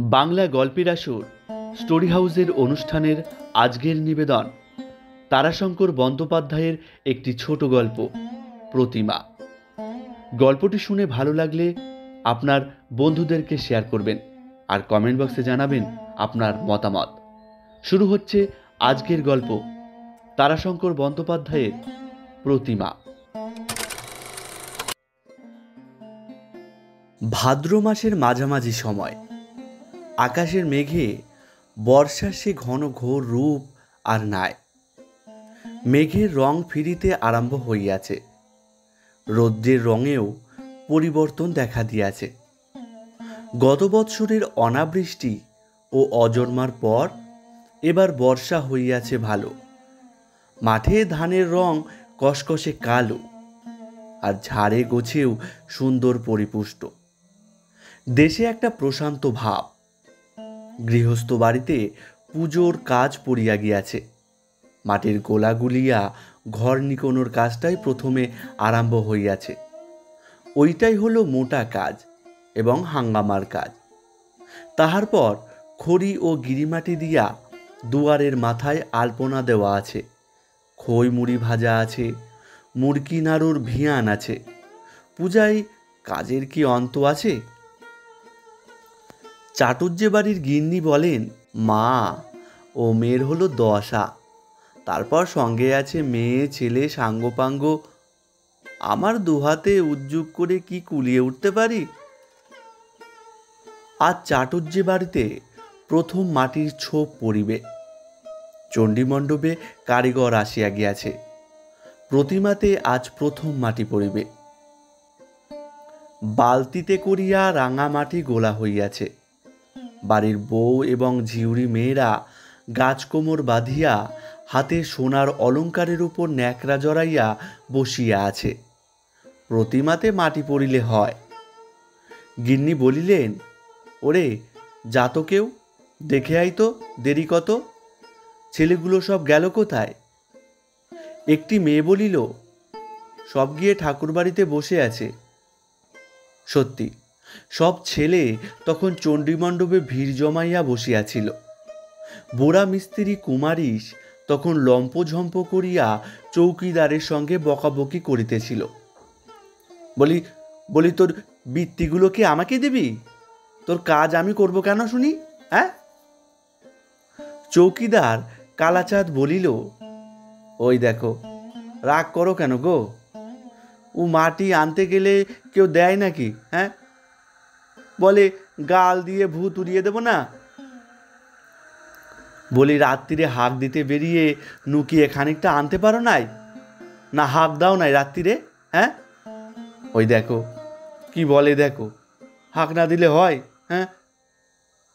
বাংলা গল্পের আসর স্টোরি হাউসের অনুষ্ঠানের আজকের নিবেদন তারাশঙ্কর বন্দ্যোপাধ্যায়ের একটি ছোট গল্প প্রতিমা। গল্পটি শুনে ভালো লাগলে আপনার বন্ধুদেরকে শেয়ার করবেন আর কমেন্ট বক্সে জানাবেন আপনার মতামত। শুরু হচ্ছে আজকের গল্প তারাশঙ্কর বন্দ্যোপাধ্যায়ের প্রতিমা। ভাদ্র মাসের মাঝামাঝি সময়, আকাশের মেঘে বর্ষার সে ঘন ঘোর রূপ আর নাই। মেঘের রং ফিরিতে আরম্ভ হইয়াছে, রৌদ্রের রঙেও পরিবর্তন দেখা দিয়াছে। গত বৎসরের অনাবৃষ্টি ও অজন্মার পর এবার বর্ষা হইয়াছে ভালো। মাঠে ধানের রং কসকসে কালো, আর ঝাড়ে গোছেও সুন্দর পরিপুষ্ট। দেশে একটা প্রশান্ত ভাব। গৃহস্থ বাড়িতে পুজোর কাজ পড়িয়া গিয়াছে। মাটির গোলা গুলিয়া ঘর নিকোনোর কাজটাই প্রথমে আরম্ভ হইয়াছে। ওইটাই হলো মোটা কাজ এবং হাঙ্গামার কাজ। তাহার পর খড়ি ও গিরিমাটি দিয়া দুয়ারের মাথায় আলপনা দেওয়া আছে, খই মুড়ি ভাজা আছে, মুরকি নাড়ুর ভিয়ান আছে। পূজায় কাজের কি অন্ত আছে? চাটুর্যে বাড়ির গিন্নি বলেন, মা, ও মেয়ের হলো দশা, তারপর সঙ্গে আছে মেয়ে ছেলে সাঙ্গপাঙ্গ। আমার দুহাতে উদ্যোগ করে কি কুলিয়ে উঠতে পারি? আজ চাটুর্যে বাড়িতে প্রথম মাটির ছোপ পড়িবে। চণ্ডীমণ্ডপে কারিগর আসিয়া গিয়াছে। প্রতিমাতে আজ প্রথম মাটি পড়িবে। বালতিতে করিয়া রাঙা মাটি গোলা হইয়াছে। বাড়ির বউ এবং ঝিউরি মেয়েরা গাছ কোমর বাঁধিয়া হাতে সোনার অলঙ্কারের উপর ন্যাকড়া জড়াইয়া বসিয়া আছে। প্রতিমাতে মাটি পড়িলে হয়। গিন্নি বলিলেন, ওরে যা তো, কেউ দেখে আই তো, দেরি কত, ছেলেগুলো সব গেল কোথায়? একটি মেয়ে বলিল, সব গিয়ে ঠাকুর বাড়িতে বসে আছে। সত্যি, সব ছেলে তখন চণ্ডীমণ্ডপে ভিড় জমাইয়া বসিয়াছিল। বুড়া মিস্ত্রি কুমারিস তখন লম্পঝম্প করিয়া চৌকিদারের সঙ্গে বকাবকি করিতেছিল। বলি তোর বৃত্তিগুলো কি আমাকে দিবি? তোর কাজ আমি করব কেন শুনি? হ্যাঁ? চৌকিদার কালাচাঁদ বলিল, ওই দেখো, রাগ করো কেন গো? ও মাটি আনতে গেলে কেউ দেয় নাকি? হ্যাঁ, বলে গাল দিয়ে ভূত উড়িয়ে দেব না? বলি রাত্রিরে হাঁক দিতে বেরিয়ে নুকিয়ে খানিকটা আনতে পারো নাই? না হাঁক দাও নাই রাত্রিরে? হ্যাঁ, ওই দেখো কি বলে, দেখো, হাঁক না দিলে হয়? হ্যাঁ,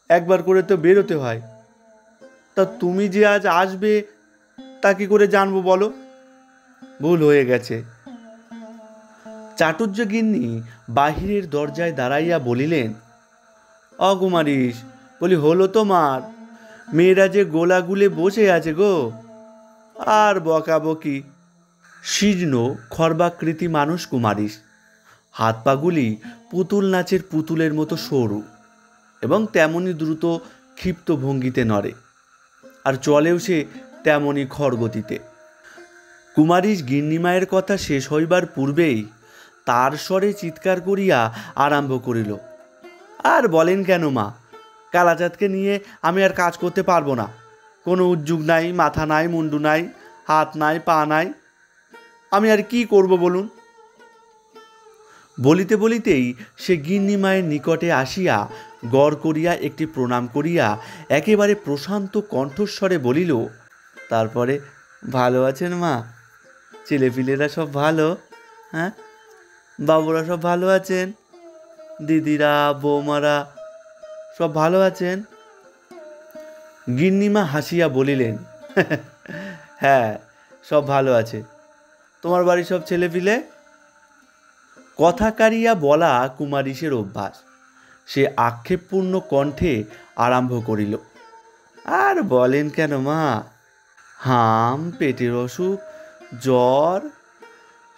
একবার করে তো বেরোতে হয়। তা তুমি যে আজ আসবে তা কি করে জানবো বলো? ভুল হয়ে গেছে। চাটুর্য গিন্নি বাহিরের দরজায় দাঁড়াইয়া বলিলেন, অকুমারিস, বলি হলো তোমার? মেয়েরা যে গোলাগুলে বসে আছে গো, আর বকাবকি। শীর্ণ খর্বাকৃতি মানুষ কুমারিস, হাত পাগুলি পুতুল নাচের পুতুলের মতো সরু এবং তেমনি দ্রুত ক্ষিপ্ত ভঙ্গিতে নড়ে, আর চলেও সে তেমনি খড়গতিতে। কুমারিস গিন্নিমায়ের কথা শেষ হইবার পূর্বেই তার স্বরে চিৎকার করিয়া আরম্ভ করিল, আর বলেন কেন মা, কালাচাঁদকে নিয়ে আমি আর কাজ করতে পারবো না। কোনো উদ্যোগ নাই, মাথা নাই, মুন্ডু নাই, হাত নাই, পা নাই, আমি আর কি করব বলুন? বলিতে বলিতেই সে গিন্নি মায়ের নিকটে আসিয়া গড় করিয়া একটি প্রণাম করিয়া একেবারে প্রশান্ত কণ্ঠস্বরে বলিল, তারপরে ভালো আছেন মা? ছেলেপিলেরা সব ভালো? হ্যাঁ, বাবুরা সব ভালো আছেন? দিদিরা, বৌমারা সব ভালো আছেন? গিন্নিমা হাসিয়া বলিলেন, হ্যাঁ, সব ভালো আছে। তোমার বাড়ির সব ছেলেপিলে? কথা কাড়িয়া বলা কুমারিসের অভ্যাস। সে আক্ষেপপূর্ণ কণ্ঠে আরম্ভ করিল, আর বলেন কেন মা, হাম, পেটের অসুখ, জ্বর,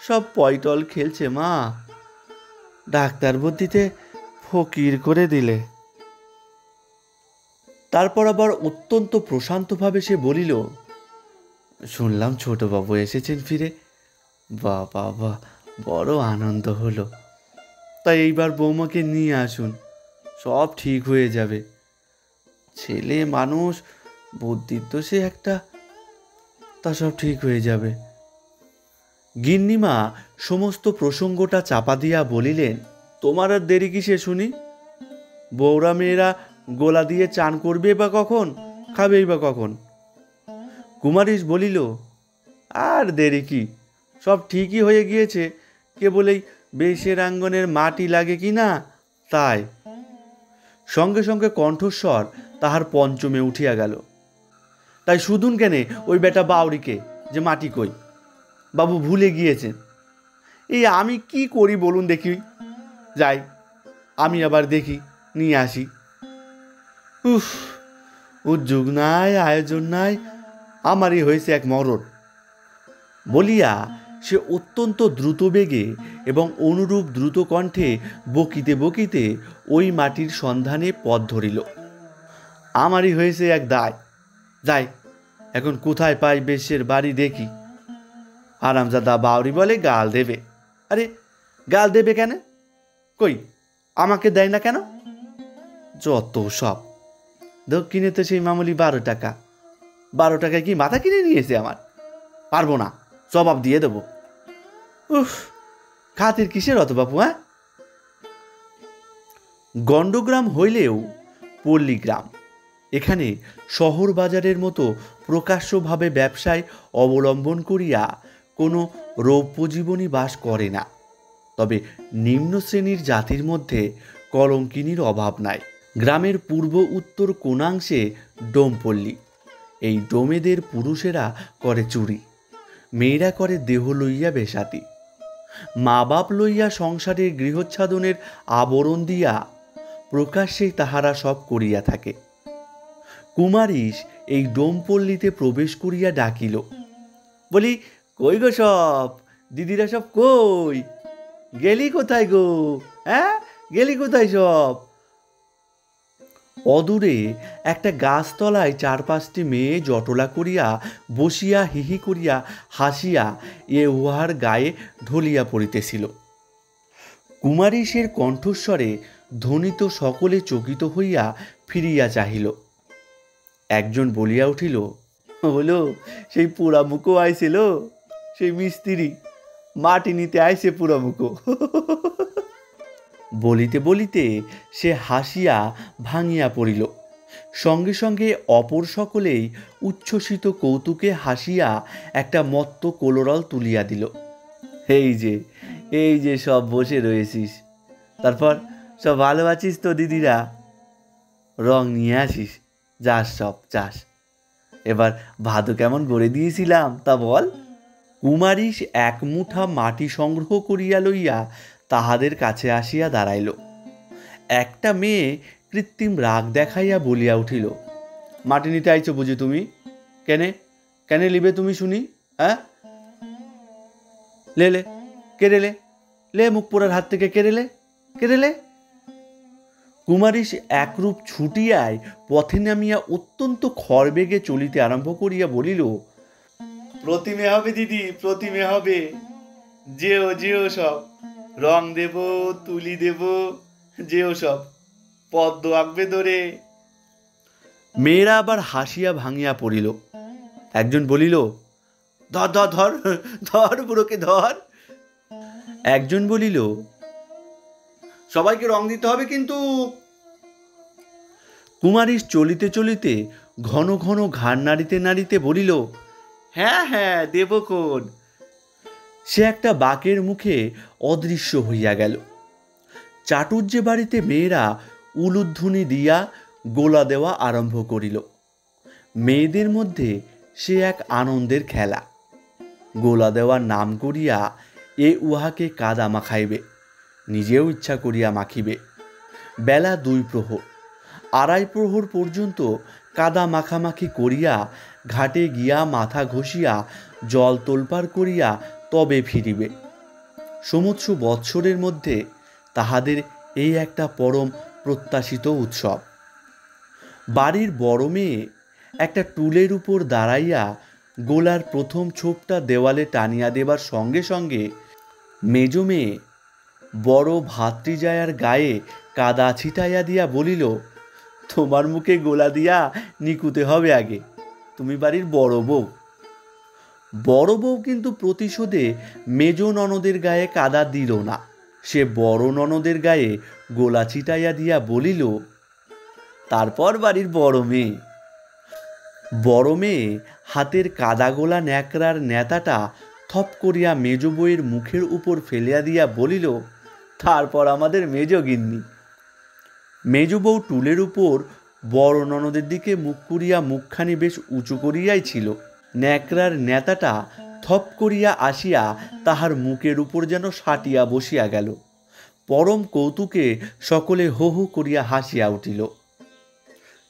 সব পয়টল খেলছে মা। ডাক্তার বুদ্ধিতে ফকির করে দিলে। তারপর আবার অত্যন্ত প্রশান্তভাবে সে বলিল, শুনলাম ছোটবাবু এসেছেন ফিরে। বাহ বাহ বাহ, বড় আনন্দ হলো। তাই এইবার বৌমাকে নিয়ে আসুন, সব ঠিক হয়ে যাবে। ছেলে মানুষ, বুদ্ধির তো সে একটা, তা সব ঠিক হয়ে যাবে। গিন্নিমা সমস্ত প্রসঙ্গটা চাপা দিয়া বলিলেন, তোমার আর দেরি কিসে শুনি? বৌরা মেয়েরা গোলা দিয়ে চান করবে বা কখন, খাবেই বা কখন? কুমারীশ বলিল, আর দেরি কি, সব ঠিকই হয়ে গিয়েছে, কেবল এই বেশের আঙ্গনের মাটি লাগে কি না তাই। সঙ্গে সঙ্গে কণ্ঠস্বর তাহার পঞ্চমে উঠিয়া গেল, তাই শুধুন কেনে ওই বেটা বাউরিকে যে মাটি কই? বাবু ভুলে গিয়েছেন। এই আমি কি করি বলুন দেখি, যাই আমি আবার দেখি নিয়ে আসি। উফ, উদ্যোগ নাই, আয়োজন নাই, আমারই হয়েছে এক মরণ। বলিয়া সে অত্যন্ত দ্রুত বেগে এবং অনুরূপ দ্রুত কণ্ঠে বকিতে বকিতে ওই মাটির সন্ধানে পথ ধরিল। আমারই হয়েছে এক দায়, যাই এখন কোথায় পাই বেশের বাড়ি দেখি। আরামজাদা বাউরি বলে গাল দেবে। আরে গাল দেবে কেন? কই আমাকে দেয় না কেন? যত সব। দক্ষিণে তো সেই মামুলি 12 টাকা, 12 টাকায় কি মাথা কিনে নিয়েছে আমার? পারবো না, জবাব দিয়ে দেবো। উফ, খাতির কিসের অত বাপু? হ্যাঁ, গণ্ডগ্রাম হইলেও পল্লীগ্রাম। এখানে শহর বাজারের মতো প্রকাশ্যভাবে ব্যবসায় অবলম্বন করিয়া কোনো রৌপ্যজীবনী বাস করে না। তবে নিম্ন শ্রেণীর জাতির মধ্যে কলঙ্কিনীর অভাব নাই। গ্রামের পূর্ব উত্তর কোণাংশে ডোমপল্লী। এই ডোমেদের পুরুষেরা করে চুরি, মেয়েরা করে দেহ লইয়া বেশাতি, মা বাপ লইয়া সংসারের গৃহচ্ছাদনের আবরণ দিয়া প্রকাশ্যেই তাহারা সব করিয়া থাকে। কুমারীশ এই ডোমপল্লীতে প্রবেশ করিয়া ডাকিল, বলি, কই গো সব দিদিরা, সব কই? গেলি কোথায় গো? হ্যাঁ, গেলি কোথায় সব? অদূরে একটা গাছতলায় 4-5টি মেয়ে জটলা করিয়া বসিয়া হিহি করিয়া হাসিয়া উহার গায়ে ঢলিয়া পড়িতেছিল। কুমারীশের কণ্ঠস্বরে ধ্বনিত সকলে চকিত হইয়া ফিরিয়া চাহিল। একজন বলিয়া উঠিল, হলো সেই পোড়ামুখো আইছিল, সেই মিস্ত্রি মাটি নিতে আইছে পোড়ামুখো। বলিতে বলিতে সে হাসিয়া ভাঙিয়া পড়িল। সঙ্গে সঙ্গে অপর সকলেই উচ্ছ্বসিত কৌতুকে হাসিয়া একটা মত্ত কোলোরল তুলিয়া দিল। এই যে সব বসে রয়েছিস, তারপর সব ভালো আছিস তো দিদিরা? রং নিয়ে আসিস, যাস সব চাস। এবার ভাদু কেমন গড়ে দিয়েছিলাম তা বল। কুমারীশ এক মুঠা মাটি সংগ্রহ করিয়া লইয়া তাহাদের কাছে আসিয়া দাঁড়াইল। একটা মেয়ে কৃত্রিম রাগ দেখাইয়া বলিয়া উঠিল, মাটি নিতে আইছো বুঝি তুমি? কেনে কেনে লিবে তুমি শুনি? হ্যাঁ, লে লে, কেড়ে লে, লে মুখ পোড়ার হাত থেকে কেড়ে লে, কেড়ে লে। কুমারীশ একরূপ ছুটিয়ায় পথে নামিয়া অত্যন্ত খড়বেগে চলিতে আরম্ভ করিয়া বলিল, প্রতিমে হবে দিদি, প্রতিমে হবে, যেও যেও সব, রং দেব, তুলি দেব, যেও সব, পদ্ম আঁকবে ধরে। মেয়েরা আবার হাসিয়া ভাঙিয়া পড়িল। একজন বলিল, ধর ধর ধর, ধর বুড়োকে ধর। একজন বলিল, সবাইকে রং দিতে হবে কিন্তু। কুমারীশ চলিতে চলিতে ঘন ঘন ঘাড় নাড়িতে নাড়িতে বলিল, হ্যাঁ হ্যাঁ, দেবক্ষণ। সে একটা বাঁকের মুখে অদৃশ্য হইয়া গেল। চাটুর্যে বাড়িতে মেয়েরা উলুধ্বনি দিয়া গোলা দেওয়া আরম্ভ করিল। মেয়েদের মধ্যে সে এক আনন্দের খেলা। গোলা দেওয়ার নাম করিয়া উহাকে কাদা মাখাইবে, নিজেও ইচ্ছা করিয়া মাখিবে। বেলা 2 প্রহর, 2.5 প্রহর পর্যন্ত কাদা মাখামাখি করিয়া ঘাটে গিয়া মাথা ঘষিয়া জল তোলপাড় করিয়া তবে ফিরিবে। সমস্ত বৎসরের মধ্যে তাহাদের এই একটা পরম প্রত্যাশিত উৎসব। বাড়ির বড় মেয়ে একটা টুলের উপর দাঁড়াইয়া গোলার প্রথম ছোপটা দেওয়ালে টানিয়া দেবার সঙ্গে সঙ্গে মেজ মেয়ে বড় ভাতৃজায়ার গায়ে কাদা ছিটাইয়া দিয়া বলিল, তোমার মুখে গোলা দিয়া নিকুতে হবে আগে, তুমি বাড়ির বড় বউ। বড় বউ কিন্তু প্রতিশোধে মেজ ননদের গায়ে কাদা দিল না। সে বড় ননদের গায়ে গোলা ছিটাইয়া দিয়া বলিল, তারপর বাড়ির বড় মেয়ে। বড় মেয়ে হাতের কাদা গোলা ন্যাকড়ার নেতাটা থপ করিয়া মেজ বউয়ের মুখের উপর ফেলিয়া দিয়া বলিল, তারপর আমাদের মেজ গিন্নি। মেজ বউ টুলের উপর বড় ননদের দিকে মুখ করিয়া মুখখানি বেশ উঁচু করিয়াই ছিল। ন্যাকড়ার নেতাটা থপ করিয়া আসিয়া তাহার মুখের উপর যেন সাটিয়া বসিয়া গেল। পরম কৌতুকে সকলে হো হো করিয়া হাসিয়া উঠিল।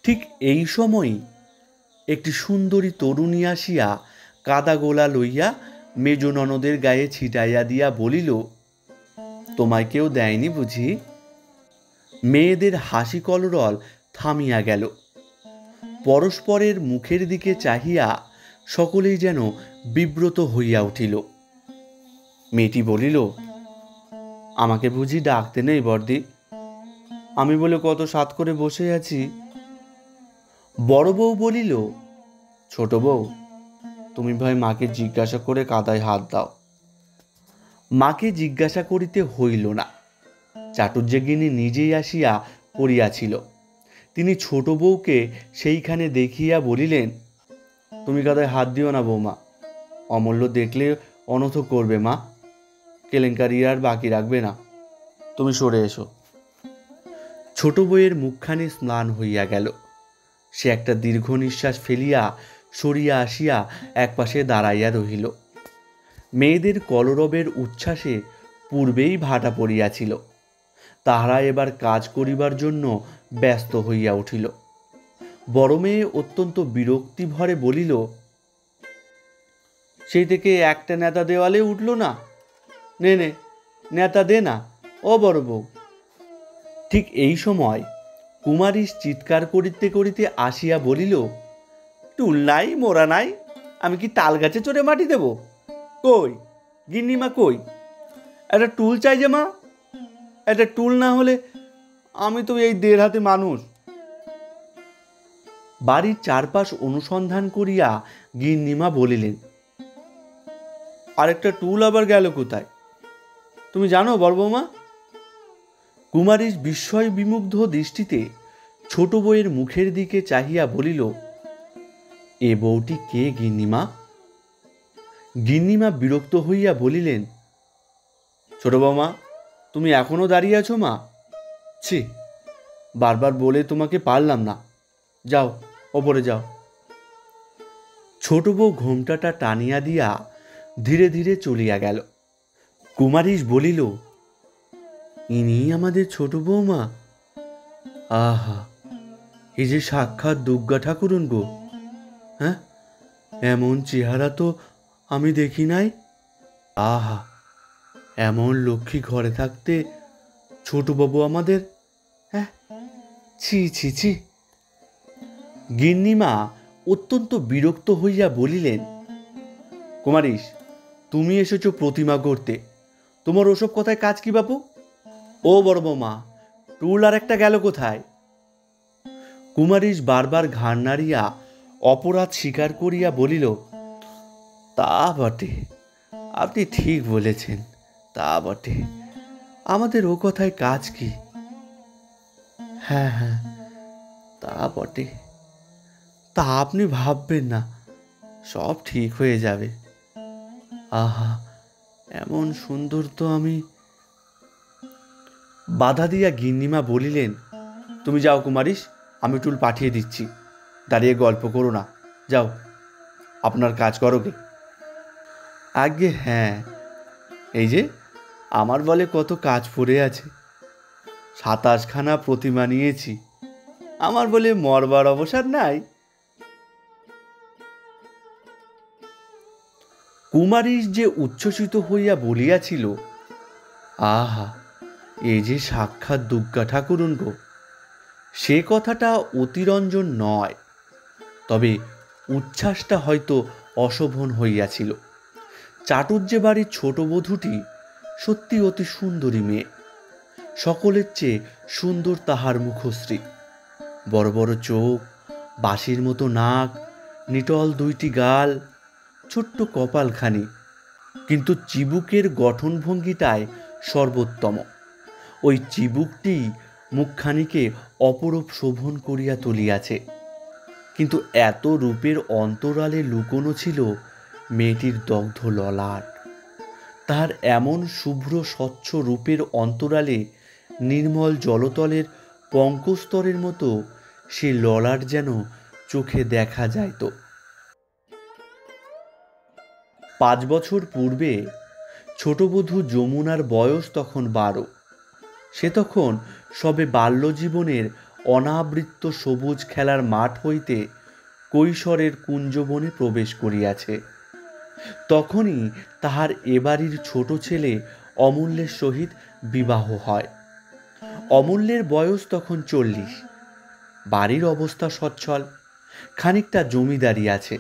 ঠিক এই সময়ই একটি সুন্দরী তরুণী আসিয়া কাদা গোলা লইয়া মেজ ননদের গায়ে ছিটাইয়া দিয়া বলিল, তোমায় কেউ দেয়নি বুঝি? মেয়েদের হাসি কলরল থামিয়া গেল। পরস্পরের মুখের দিকে চাহিয়া সকলেই যেন বিব্রত হইয়া উঠিল। মেয়েটি বলিল, আমাকে বুঝি ডাকতে নেই বর্দি? আমি বলে কত সাত করে বসে আছি। বড় বউ বলিল, ছোট বউ, তুমি ভাই মাকে জিজ্ঞাসা করে কাদায় হাত দাও। মাকে জিজ্ঞাসা করিতে হইল না। চাটুর্যগিনী নিজেই আসিয়া পড়িয়াছিল। তিনি ছোট বউকে সেইখানে দেখিয়া বলিলেন, তুমি কাদায় হাত দিও না বৌমা, অমূল্য দেখলে অনথ করবে মা, কেলেঙ্কারি আর বাকি রাখবে না, তুমি সরে এসো। ছোট বউয়ের মুখখানি স্নান হইয়া গেল। সে একটা দীর্ঘ নিঃশ্বাস ফেলিয়া সরিয়া আসিয়া একপাশে দাঁড়াইয়া রহিল। মেয়েদের কলরবের উচ্ছ্বাসে পূর্বেই ভাটা পড়িয়াছিল। তাহারা এবার কাজ করিবার জন্য ব্যস্ত হইয়া উঠিল। বড় মেয়ে অত্যন্ত বিরক্তি ভরে বলিল, সেই থেকে একটা নেতা দেওয়ালে উঠল না, নে নে নেতা দে না ও বড় বউ। ঠিক এই সময় কুমারীশ চিৎকার করিতে করিতে আসিয়া বলিল, টুল নাই মোড়া নাই, আমি কি তাল গাছে চড়ে মাটি দেব? কই গিন্নিমা কই? একটা টুল চাই যে মা, একটা টুল না হলে আমি তো এই দেড় হাতে মানুষ। বাড়ির চারপাশ অনুসন্ধান করিয়া গিন্নিমা বলিলেন, আরেকটা টুল আবার গেল কোথায়? তুমি জানো বড় বৌমা? কুমারীশ বিস্ময় বিমুগ্ধ দৃষ্টিতে ছোট বউয়ের মুখের দিকে চাহিয়া বলিল, এ বউটি কে গিন্নিমা? গিন্নিমা বিরক্ত হইয়া বলিলেন, ছোট বৌমা, তুমি এখনো দাঁড়িয়ে আছো মা? ছি, বারবার বলে তোমাকে পারলাম না, যাও ওপরে যাও। ছোট বউ ঘোমটাটা টানিয়া দিয়া ধীরে ধীরে চলিয়া গেল। কুমারীশ বলিল, ইনি আমাদের ছোট বৌমা? আহা, এই যে সাক্ষাৎ দুর্গা ঠাকুরুন গো। হ্যাঁ, এমন চেহারা তো আমি দেখি নাই। আহা, এমন লক্ষ্মী ঘরে থাকতে ছোটবাবু আমাদের, হ্যাঁ, ছি ছি ছি। গিন্নিমা অত্যন্ত বিরক্ত হইয়া বলিলেন, কুমারীশ, তুমি এসেছো প্রতিমা করতে, তোমার ওসব কথায় কাজ কি বাপু? ও বড় বৌমা, টুল আর একটা গেল কোথায়? কুমারীশ বারবার ঘাড় নাড়িয়া অপরাধ স্বীকার করিয়া বলিল, তা বটে, আপনি ঠিক বলেছেন, তা বটে, আমাদের ও কথায় কাজ কি? হ্যাঁ হ্যাঁ, তা বটে, তা আপনি ভাববেন না, সব ঠিক হয়ে যাবে। আহা, এমন সুন্দর তো আমি। বাধা দিয়া গিন্নিমা বলিলেন, তুমি যাও কুমারীশ, আমি টুল পাঠিয়ে দিচ্ছি, দাঁড়িয়ে গল্প করো না, যাও আপনার কাজ করো গে। আজ্ঞে হ্যাঁ, এই যে আমার বলে কত কাজ পড়ে আছে, 27খানা প্রতিমা নিয়েছি, আমার বলে মরবার অবসর নাই। কুমারীশ যে উচ্ছ্বসিত হইয়া বলিয়াছিল, আহা, এই যে সাক্ষাৎ দুর্গা ঠাকুরুন গো, সে কথাটা অতিরঞ্জন নয়, তবে উচ্ছ্বাসটা হয়তো অশোভন হইয়াছিল। চাটুর্যে বাড়ির ছোট বধূটি সত্যি অতি সুন্দরী মেয়ে, সকলের চেয়ে সুন্দর তাহার মুখশ্রী। বড় বড় চোখ, বাঁশির মতো নাক, নিটল দুইটি গাল, ছোট্ট কপালখানি, কিন্তু চিবুকের গঠনভঙ্গিটায় সর্বোত্তম। ওই চিবুকটি মুখখানিকে অপরূপ শোভন করিয়া তুলিয়াছে। কিন্তু এত রূপের অন্তরালে লুকোনো ছিল মেয়েটির দগ্ধ ললাট। তার এমন শুভ্র স্বচ্ছ রূপের অন্তরালে নির্মল জলতলের পঙ্কস্তরের মতো সে ললাট যেন চোখে দেখা যাইত। 5 বছর পূর্বে ছোট বধূ যমুনার বয়স তখন 12। সে তখন সবে বাল্যজীবনের অনাবৃত্ত সবুজ খেলার মাঠ হইতে কৈশোরের কুঞ্জবনে প্রবেশ করিয়াছে। তখনই তাহার এবাড়ির ছোট ছেলে অমূল্যের সহিত বিবাহ হয়। অমূল্যের বয়স তখন 40। বাড়ির অবস্থা সচ্ছল, খানিকটা জমিদারি আছে,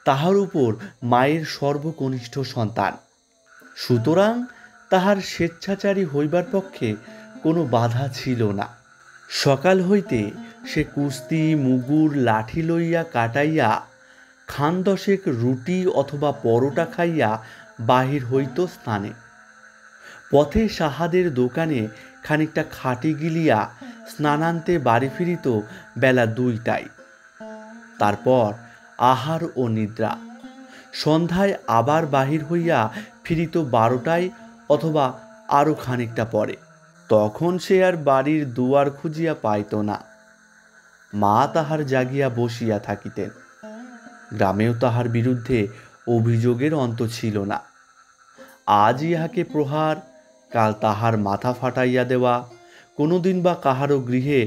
তাহার উপর মায়ের সর্বকনিষ্ঠ সন্তান, সুতরাং তাহার স্বেচ্ছাচারী হইবার পক্ষে কোনো বাধা ছিল না। সকাল হইতে সে কুস্তি মুগুর লাঠি লইয়া কাটাইয়া খান 10 রুটি অথবা পরোটা খাইয়া বাহির হইত স্নানে। পথে সাহাদের দোকানে খানিকটা খাটি গিলিয়া স্নানান্তে বাড়ি ফিরিত বেলা 2টায়। তারপর আহার ও নিদ্রা। সন্ধ্যায় আবার বাহির হইয়া ফিরিত 12টায় অথবা আরও খানিকটা পরে। তখন সে আর বাড়ির দুয়ার খুঁজিয়া পাইত না। মা তাহার জাগিয়া বসিয়া থাকিতেন। গ্রামেও তাহার বিরুদ্ধে অভিযোগের অন্ত ছিল না। আজ ইহাকে প্রহার, কাল তাহার মাথা ফাটাইয়া দেওয়া, কোনোদিন বা কাহারও গৃহে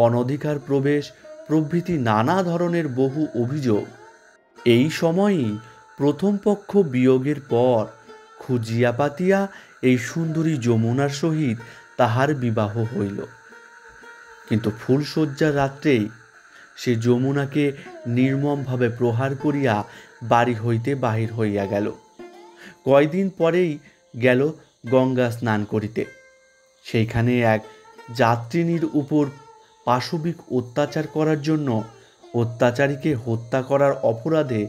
অনধিকার প্রবেশ প্রভৃতি নানা ধরনের বহু অভিযোগ। এই সময়ই প্রথম পক্ষ বিয়োগের পর খুঁজিয়া পাতিয়া এই সুন্দরী যমুনার সহিত তাহার বিবাহ হইল। কিন্তু ফুলশয্যার রাত্রেই সে যমুনাকে নির্মমভাবে প্রহার করিয়া বাড়ি হইতে বাহির হইয়া গেল। কয়দিন পরেই গেল গঙ্গা স্নান করিতে। সেইখানে এক যাত্রিনীর উপর পাশবিক অত্যাচার করার জন্য অত্যাচারীকে হত্যা করার অপরাধে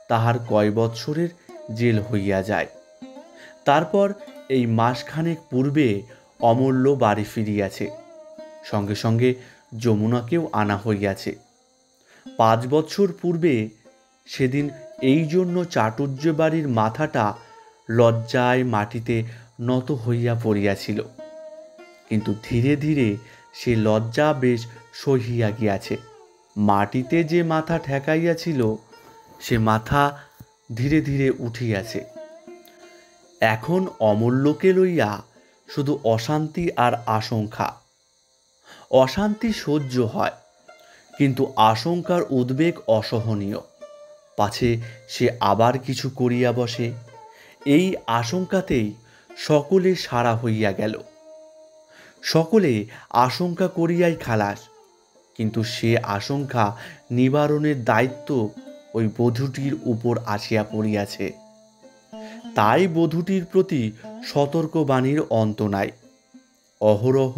তাহার কয় বৎসরের জেল হইয়া যায়। তারপর এই মাসখানেক পূর্বে অমূল্য বাড়ি ফিরিয়াছে, সঙ্গে সঙ্গে যমুনাকেও আনা হইয়াছে। 5 বৎসর পূর্বে সেদিন এই জন্য চাটুর্য বাড়ির মাথাটা লজ্জায় মাটিতে নত হইয়া পড়িয়াছিল, কিন্তু ধীরে ধীরে সে লজ্জা বেশ সহিয়া গিয়াছে। মাটিতে যে মাথা ঠেকাইয়াছিল সে মাথা ধীরে ধীরে উঠিয়াছে। এখন অমূল্যকে লইয়া শুধু অশান্তি আর আশঙ্কা। অশান্তি সহ্য হয়, কিন্তু আশঙ্কার উদ্বেগ অসহনীয়। পাছে সে আবার কিছু করিয়া বসে, এই আশঙ্কাতেই সকলে সারা হইয়া গেল। সকলে আশঙ্কা করিয়াই খালাস, কিন্তু সে আশঙ্কা নিবারণের দায়িত্ব ওই বধূটির উপর আসিয়া পড়িয়াছে। তাই বধূটির প্রতি সতর্কবাণীর অন্ত নাই। অহরহ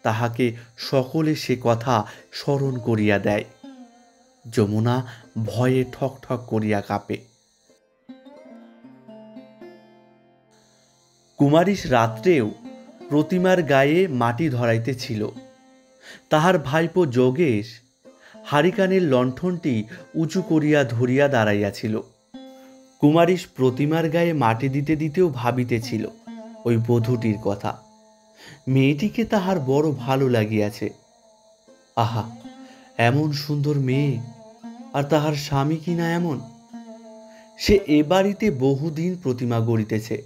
তাহাকে সকলে সে কথা স্মরণ করিয়া দেয়। যমুনা ভয়ে ঠক ঠক করিয়া কাঁপে। কুমারীশ রাত্রেও প্রতিমার গায়ে মাটি ধরাইতেছিল। তাহার ভাইপো যোগেশ হারিকানের লণ্ঠনটি উঁচু করিয়া ধরিয়া দাঁড়াইয়াছিল। কুমারীশ প্রতিমার গায়ে মাটি দিতে দিতেও ভাবিতেছিল ওই বধূটির কথা। মেয়েটিকে তাহার বড় ভালো লাগিয়াছে। আহা, এমন সুন্দর মেয়ে, আর তাহার স্বামী কিনা এমন। সে এ বাড়িতে বহুদিন প্রতিমা গড়িতেছে।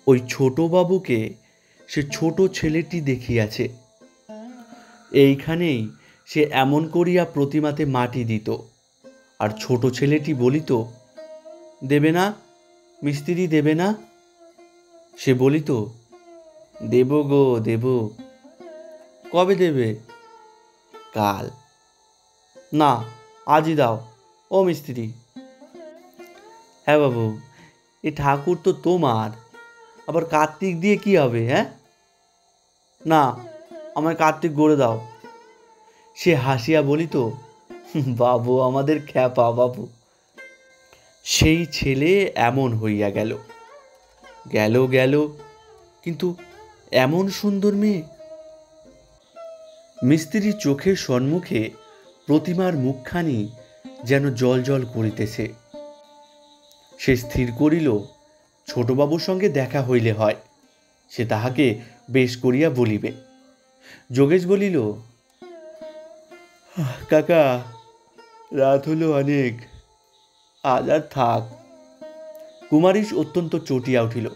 ওই ছোট বাবুকে সে ছোট ছেলেটি দেখিয়াছে। এইখানেই সে এমন করিয়া প্রতিমাতে মাটি দিত, আর ছোট ছেলেটি বলিত, দেবে না মিস্ত্রি, দেবে না? সে বলিত, দেব গো দেব। কবে দেবে? কাল। না, আজই দাও ও মিস্ত্রি। হ্যাঁ বাবু, এ ঠাকুর তো তোমার, আবার কার্তিক দিয়ে কি হবে? হ্যাঁ, না, আমায় কার্তিক গড়ে দাও। সে হাসিয়া বলিত, বাবু আমাদের খ্যাপা বাবু। সেই ছেলে এমন হইয়া গেল গেল গেল, কিন্তু এমন সুন্দর মেয়ে। মিস্ত্রির চোখের সম্মুখে প্রতিমার মুখখানি যেন জল জল করিতেছে। সে স্থির করিল, ছোটবাবুর সঙ্গে দেখা হইলে হয়, সে তাহাকে বেশ করিয়া বলিবে। যোগেশ বলিল, কাকা, রাত হলো অনেক, আজ আর থাক। কুমারীশ অত্যন্ত চটিয়া উঠিল।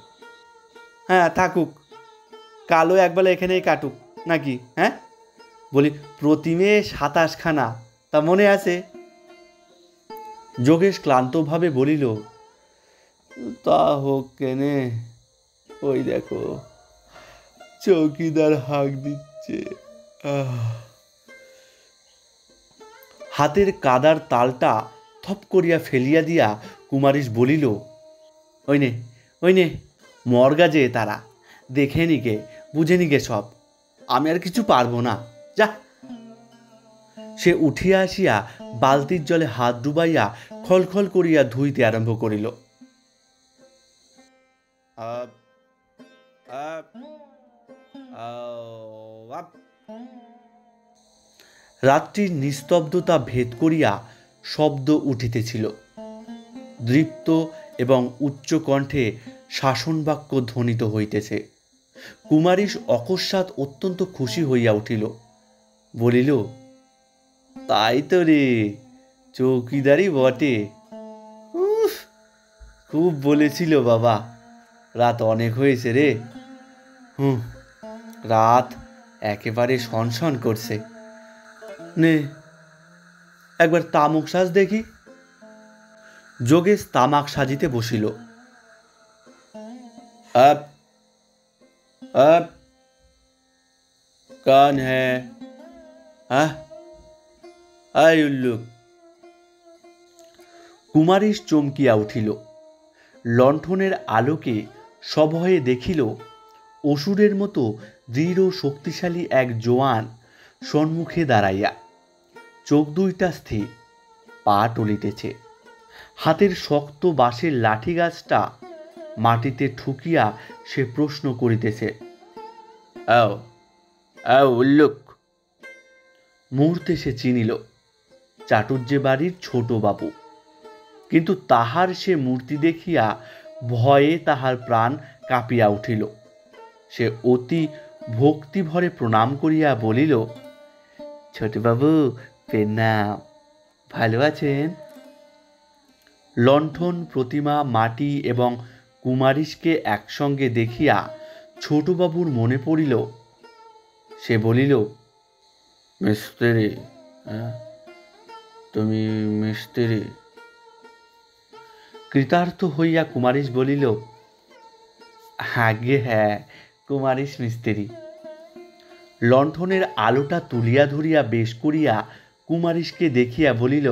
হ্যাঁ থাকুক, কালও একবেলা এখানেই কাটুক নাকি? হ্যাঁ, বলি প্রতিমে 27খানা, তা মনে আছে? যোগেশ ক্লান্তভাবে বলিল, তা হোক কেনে, ওই দেখো চৌকিদার হাঁক দিচ্ছে। হাতের কাদার তালটা থপ করিয়া ফেলিয়া দিয়া কুমারীশ বলিল, ওই নে মর্গা যে তারা, দেখে নিকে বুঝে নিকে সব, আমি আর কিছু পারবো না, যা। সে উঠিয়া আসিয়া বালতির জলে হাত ডুবাইয়া খলখল করিয়া ধুইতে আরম্ভ করিল। রাত্রির নিস্তব্ধতা ভেদ করিয়া শব্দ উঠিতেছিল। দৃপ্ত এবং উচ্চ কণ্ঠে শাসনবাক্য ধ্বনিত হইতেছে। কুমারীশ অকস্মাৎ অত্যন্ত খুশি হইয়া উঠিল, বলিল, তাই তো রে, চৌকিদারি বটে। উফ, খুব বলেছিল বাবা, রাত অনেক হয়েছে রে। রাত একেবারে সনসন করছে। নে একবার তামুক সাজ দেখি। যোগেশ তামাক সাজিতে বসিল। আপ আপ কান হ্যাঁ, আয় উল্লুক। কুমারীশ চমকিয়া উঠিল। লণ্ঠনের আলোকে সভয়ে দেখিল অসুরের মতো দৃঢ় শক্তিশালী এক জোয়ান সম্মুখে দাঁড়াইয়া, চোখ দুইটা স্থির, পা টলিতেছে। হাতের শক্ত বাঁশের লাঠি গাছটা মাটিতে ঠুকিয়া সে প্রশ্ন করিতেছে, আও আও উল্লুক। মুহূর্তে সে চিনিল চাটুর্যে বাড়ির ছোট বাবু, কিন্তু তাহার সে মূর্তি দেখিয়া ভয়ে তাহার প্রাণ কাঁপিয়া উঠিল। সে অতি ভক্তিভরে প্রণাম করিয়া বলিল, ছোটবাবু প্রণাম, ভালো আছেন? লণ্ঠন, প্রতিমা, মাটি এবং কুমারীশকে একসঙ্গে দেখিয়া ছোটবাবুর মনে পড়িল। সে বলিল, মিস্ত্রি, তুমি মিস্ত্রি? কৃতার্থ হইয়া কুমারীশ বলিল, আগে হ্যাঁ, কুমারীশ মিস্ত্রি। লণ্ঠনের আলোটা তুলিয়া ধরিয়া বেশ করিয়া কুমারীশকে দেখিয়া বলিল,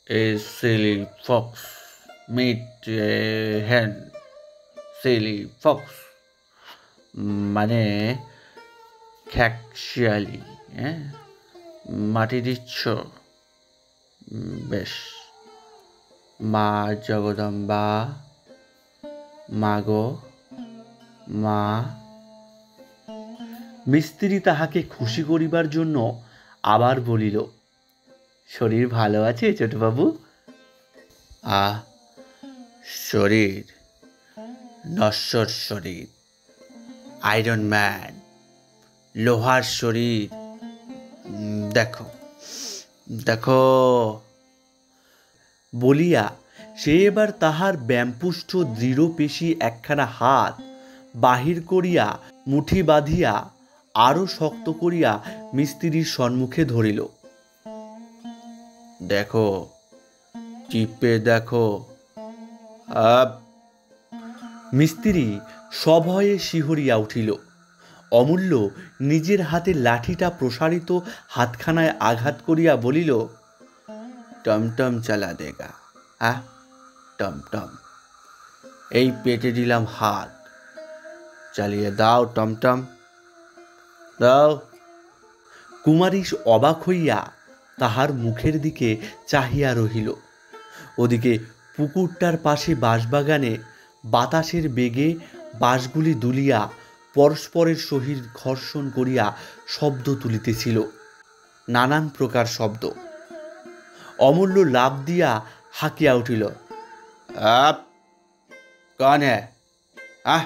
a silly fox meet hand, silly fox মানে খ্যাকশিয়ালি, মাটি দিচ্ছ, বেশ। মা জগদম্বা, মা গো মা। মিস্ত্রি তাহাকে খুশি করিবার জন্য আবার বলিল, শরীর ভালো আছে ছোটবাবু? শরীর নশ্বর শরীর, আয়রন ম্যান, লোহার শরীর, দেখো দেখো। বলিয়া সে এবার তাহার ব্যামপুষ্ট দৃঢ় পেশি একখানা হাত বাহির করিয়া মুঠি বাঁধিয়া আরো শক্ত করিয়া মিস্ত্রির সম্মুখে ধরিল। দেখো, টিপে দেখো। মিস্ত্রি সভয়ে শিহরিয়া উঠিল। অমূল্য নিজের হাতে লাঠিটা প্রসারিত হাতখানায় আঘাত করিয়া বলিল, টমটম চালা দেগা, হ্যাঁ টমটম, এই পেটে দিলাম হাত, চালিয়ে দাও টমটম, দাও। কুমারীশ অবাক হইয়া তাহার মুখের দিকে চাহিয়া রহিল। ওদিকে পুকুরটার পাশে বাঁশবাগানে বাতাসের বেগে বাঁশগুলি দুলিয়া পরস্পরের সহিত ঘর্ষণ করিয়া শব্দ তুলিতেছিল, নানান প্রকার শব্দ। অমূল্য লাফ দিয়া হাঁকিয়া উঠিল, আপ কন হ্যাঁ, আহ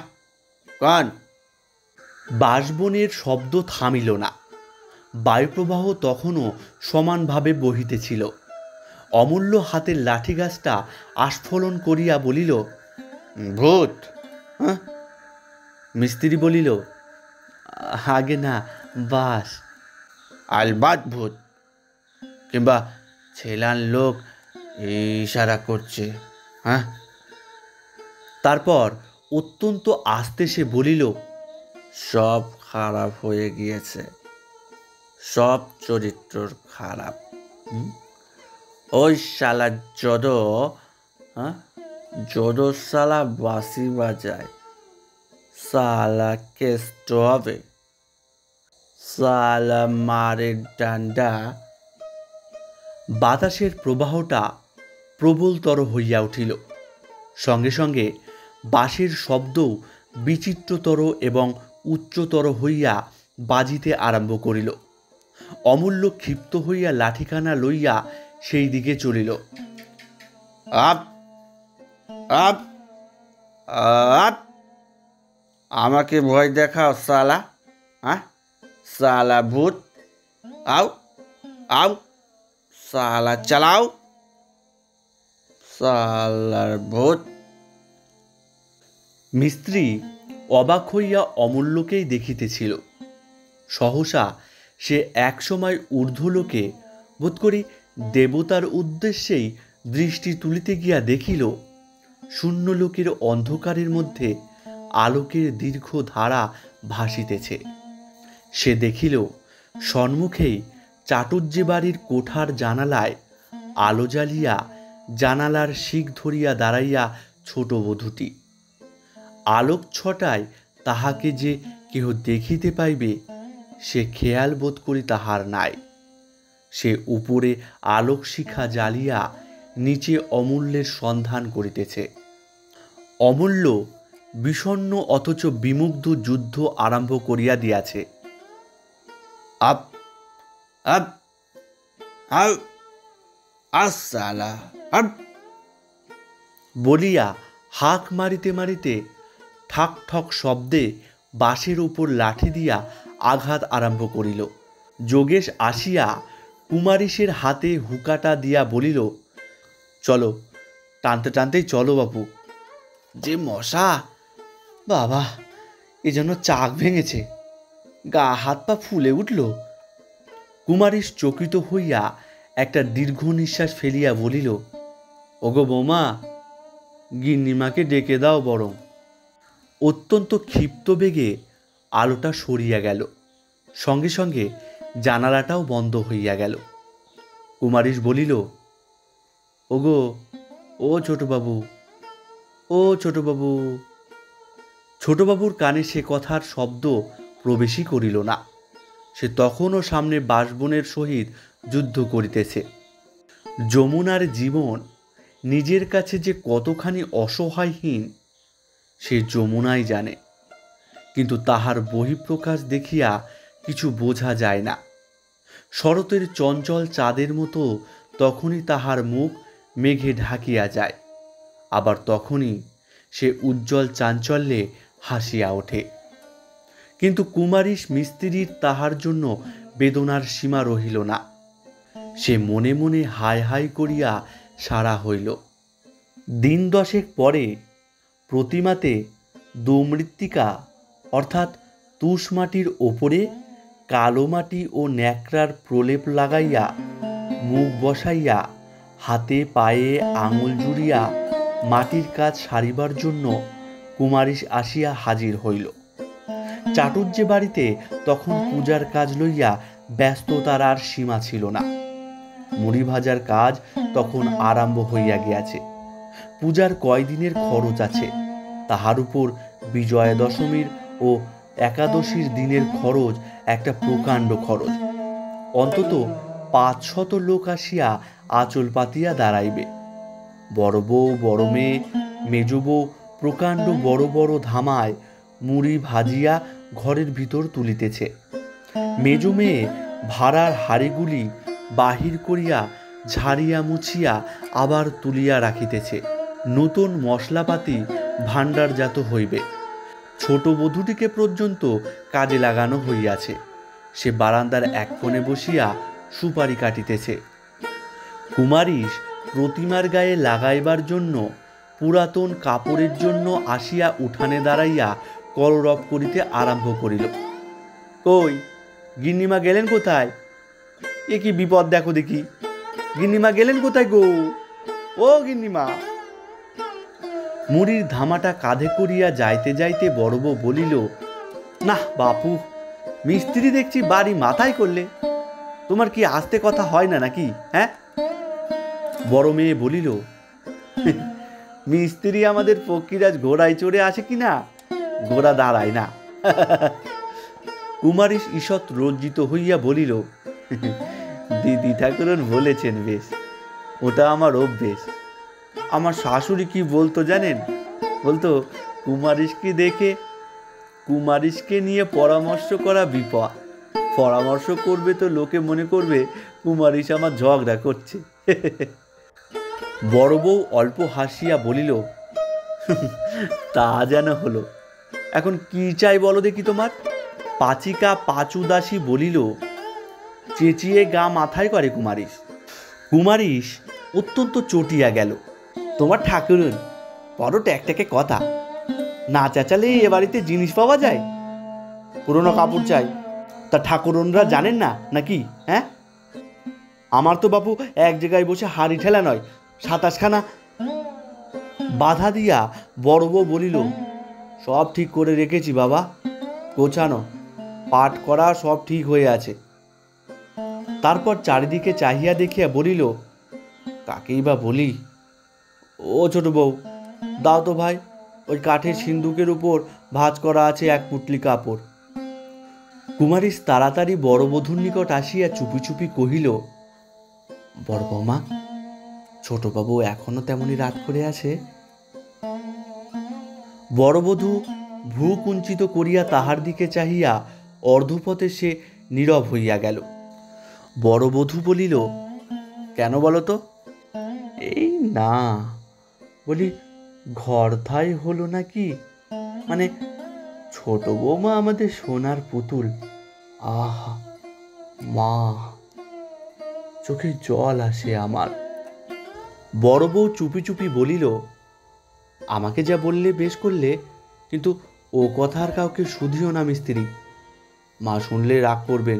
কন। বাঁশবনের শব্দ থামিল না, বায়ুপ্রবাহ তখনও সমানভাবে বহিতেছিল। অমূল্য হাতের লাঠিগাছটা আস্ফলন করিয়া বলিল, ভূত। হ্যাঁ? মিস্ত্রি বলিল, আগে না, বাস। আলবাত ভূত, কিংবা ছেলান লোক ইশারা করছে। হ্যাঁ। তারপর অত্যন্ত আস্তে সে বলিল, সব খারাপ হয়ে গিয়েছে, সব চরিত্র খারাপ। ওই শালা যদো শালা বাঁশি বাজায়, শালা কেষ্ট হবে, শালা মারের ডান্ডা। বাতাসের প্রবাহটা প্রবলতর হইয়া উঠিল, সঙ্গে সঙ্গে বাঁশির শব্দও বিচিত্রতর এবং উচ্চতর হইয়া বাজিতে আরম্ভ করিল। অমূল্য ক্ষিপ্ত হইয়া লাঠিখানা লইয়া সেই দিকে চলিল। আপ আপ আপ, আমাকে ভয় দেখাও শালা, হ্যাঁ শালা ভূত, আও আও, শালা চালাও, শালার ভূত। মিস্ত্রি অবাক হইয়া অমূল্যকেই দেখিতেছিল। সহসা সে একসময় ঊর্ধ্বলোকে, বোধ করি দেবতার উদ্দেশ্যেই দৃষ্টি তুলিতে গিয়া দেখিল, শূন্যলোকের অন্ধকারের মধ্যে আলোকের দীর্ঘ ধারা ভাসিতেছে। সে দেখিল সম্মুখেই চাটুজ্জে বাড়ির কোঠার জানালায় আলো জ্বালিয়া জানালার শিক ধরিয়া দাঁড়াইয়া ছোট বধূটি। আলোক ছটায় তাহাকে যে কেহ দেখিতে পাইবে সে খেয়াল বোধ করি তাহার নাই। সে উপরে আলোক শিখা জ্বালিয়া নিচে অমূল্যের সন্ধান করিতেছে। অমূল্য বিষণ্ণ অথচ বিমুগ্ধ যুদ্ধ আরম্ভ করিয়া দিয়াছে। আপ আপ আপ আসালা আপ বলিয়া হাঁক মারিতে মারিতে ঠাক ঠক শব্দে বাঁশের উপর লাঠি দিয়া আঘাত আরম্ভ করিল। যোগেশ আসিয়া কুমারীশের হাতে হুকাটা দিয়া বলিল, চলো, টানতে টানতেই চলো বাপু। যে মশা, বাবা, এ যেন চাক ভেঙেছে, গা হাত পা ফুলে উঠল। কুমারীশ চকিত হইয়া একটা দীর্ঘ নিঃশ্বাস ফেলিয়া বলিল, ওগো বৌমা, গিন্নিমাকে ডেকে দাও বরং। অত্যন্ত ক্ষিপ্ত বেগে আলোটা সরিয়া গেল, সঙ্গে সঙ্গে জানালাটাও বন্ধ হইয়া গেল। কুমারীশ বলিল, ওগো, ও ছোটবাবু, ও ছোটবাবু। ছোটবাবুর কানে সে কথার শব্দ প্রবেশই করিল না। সে তখনও সামনে বাঁশবনের সহিত যুদ্ধ করিতেছে। যমুনার জীবন নিজের কাছে যে কতখানি অসহায়হীন সে যমুনাই জানে, কিন্তু তাহার বহিঃপ্রকাশ দেখিয়া কিছু বোঝা যায় না। শরতের চঞ্চল চাঁদের মতো তখনই তাহার মুখ মেঘে ঢাকিয়া যায়, আবার তখনই সে উজ্জ্বল চাঞ্চল্যে হাসিয়া ওঠে। কিন্তু কুমারীশ মিস্ত্রির তাহার জন্য বেদনার সীমা রহিল না। সে মনে মনে হায় হায় করিয়া সারা হইল। দিন দশেক পরে প্রতিমাতে দোমৃত্তিকা অর্থাৎ তুষ মাটির ওপরে কালো মাটি ও ন্যাকড়ার প্রলেপ লাগাইয়া মুখ বসাইয়া হাতে পায়ে আঙুল জুড়িয়া মাটির কাজ সারিবার জন্য কুমারীশ আসিয়া হাজির হইল। চাটুর্যে বাড়িতে তখন পূজার কাজ লইয়া ব্যস্ততার আর সীমা ছিল না। মুড়ি ভাজার কাজ তখন আরম্ভ হইয়া গিয়াছে। পূজার কয়দিনের খরচ আছে, তাহার উপর বিজয়া দশমীর ও একাদশীর দিনের খরচ একটা প্রকাণ্ড খরচ। অন্তত 500 লোক আসিয়া আঁচল পাতিয়া দাঁড়াইবে। বড় বউ, বড় মেয়ে, মেজ বউ প্রকাণ্ড বড় বড় ধামায় মুড়ি ভাজিয়া ঘরের ভিতর তুলিতেছে। মেজ মেয়ে ভাড়ার হাড়িগুলি বাহির করিয়া ঝাড়িয়া মুছিয়া আবার তুলিয়া রাখিতেছে। নূতন মশলাপাতি ভাণ্ডারজাত হইবে। ছোট বধূটিকে পর্যন্ত কাজে লাগানো হইয়াছে। সে বারান্দার এক কোণে বসিয়া সুপারি কাটিতেছে। কুমারীশ প্রতিমার গায়ে লাগাইবার জন্য পুরাতন কাপড়ের জন্য আসিয়া উঠানে দাঁড়াইয়া কলরব করিতে আরম্ভ করিল। কই, গিন্নিমা গেলেন কোথায়? এ কি বিপদ দেখো দেখি, গিন্নিমা গেলেন কোথায় গো? ও গিন্নিমা! মুড়ির ধামাটা কাঁধে করিয়া যাইতে যাইতে বড় বউ বলিল, না বাপু, মিস্ত্রি দেখছি বাড়ি মাথায় করলে, তোমার কি আস্তে কথা হয় না নাকি? হ্যাঁ? বড় মেয়ে বলিল, মিস্ত্রি আমাদের ফকিরাজ ঘোড়ায় চড়ে আসে কিনা, ঘোড়া দাঁড়ায় না। কুমারীশ ঈষৎ লজ্জিত হইয়া বলিল, দিদি ঠাকুরন বলেছেন বেশ, ওটা আমার অভ্যেস। আমার শাশুড়ি কি বলতো জানেন? বলতো, কুমারীশকে দেখে কুমারীশকে নিয়ে পরামর্শ করা বিপদ। পরামর্শ করবে তো লোকে মনে করবে কুমারীশ আমার ঝগড়া করছে। বড় বউ অল্প হাসিয়া বলিল, তা যেন হলো। এখন কি চাই বলো দেখি তোমার? পাচিকা পাচুদাসী বলিল, চেঁচিয়ে গা মাথায় করে কুমারীশ। কুমারীশ অত্যন্ত চটিয়া গেল। তোমার ঠাকুরন বড় ট্যাকট্যাকে কথা, না চেঁচালে এ বাড়িতে জিনিস পাওয়া যায়? পুরনো কাপড় চাই, তা ঠাকুরনরা জানেন না নাকি? হ্যাঁ, আমার তো বাপু এক জায়গায় বসে হাড়ি ঠেলা নয়, 27খানা। বাধা দিয়া বড় বউ বলিল, সব ঠিক করে রেখেছি বাবা, গোছানো পাঠ করা সব ঠিক হয়ে আছে। তারপর চারিদিকে চাহিয়া দেখিয়া বলিল, কাকেই বা বলি? ও ছোট বউ, দাও তো ভাই, ওই কাঠের সিন্দুকের উপর ভাঁজ করা আছে এক পুটলি কাপড়। কুমারীশ তাড়াতাড়ি বড় বধূর নিকট আসিয়া চুপি চুপি কহিল, বড় বৌমা, ছোটবাবু এখনো তেমনই রাত করে আছে? বড় বধূ ভ্রু কুঞ্চিত করিয়া তাহার দিকে চাহিয়া অর্ধপথে সে নীরব হইয়া গেল। বড় বধূ বলিল, কেন বলো তো? এই না, বলি ঘর ঠাই হলো নাকি, মানে ছোট বৌমা আমাদের সোনার পুতুল। আহা মা, চোখে জল আসে আমার। বড় বউ চুপি চুপি বলিল, আমাকে যা বললে বেশ করলে, কিন্তু ও কথা আর কাউকে শুধিও না মিস্ত্রি। মা শুনলে রাগ করবেন,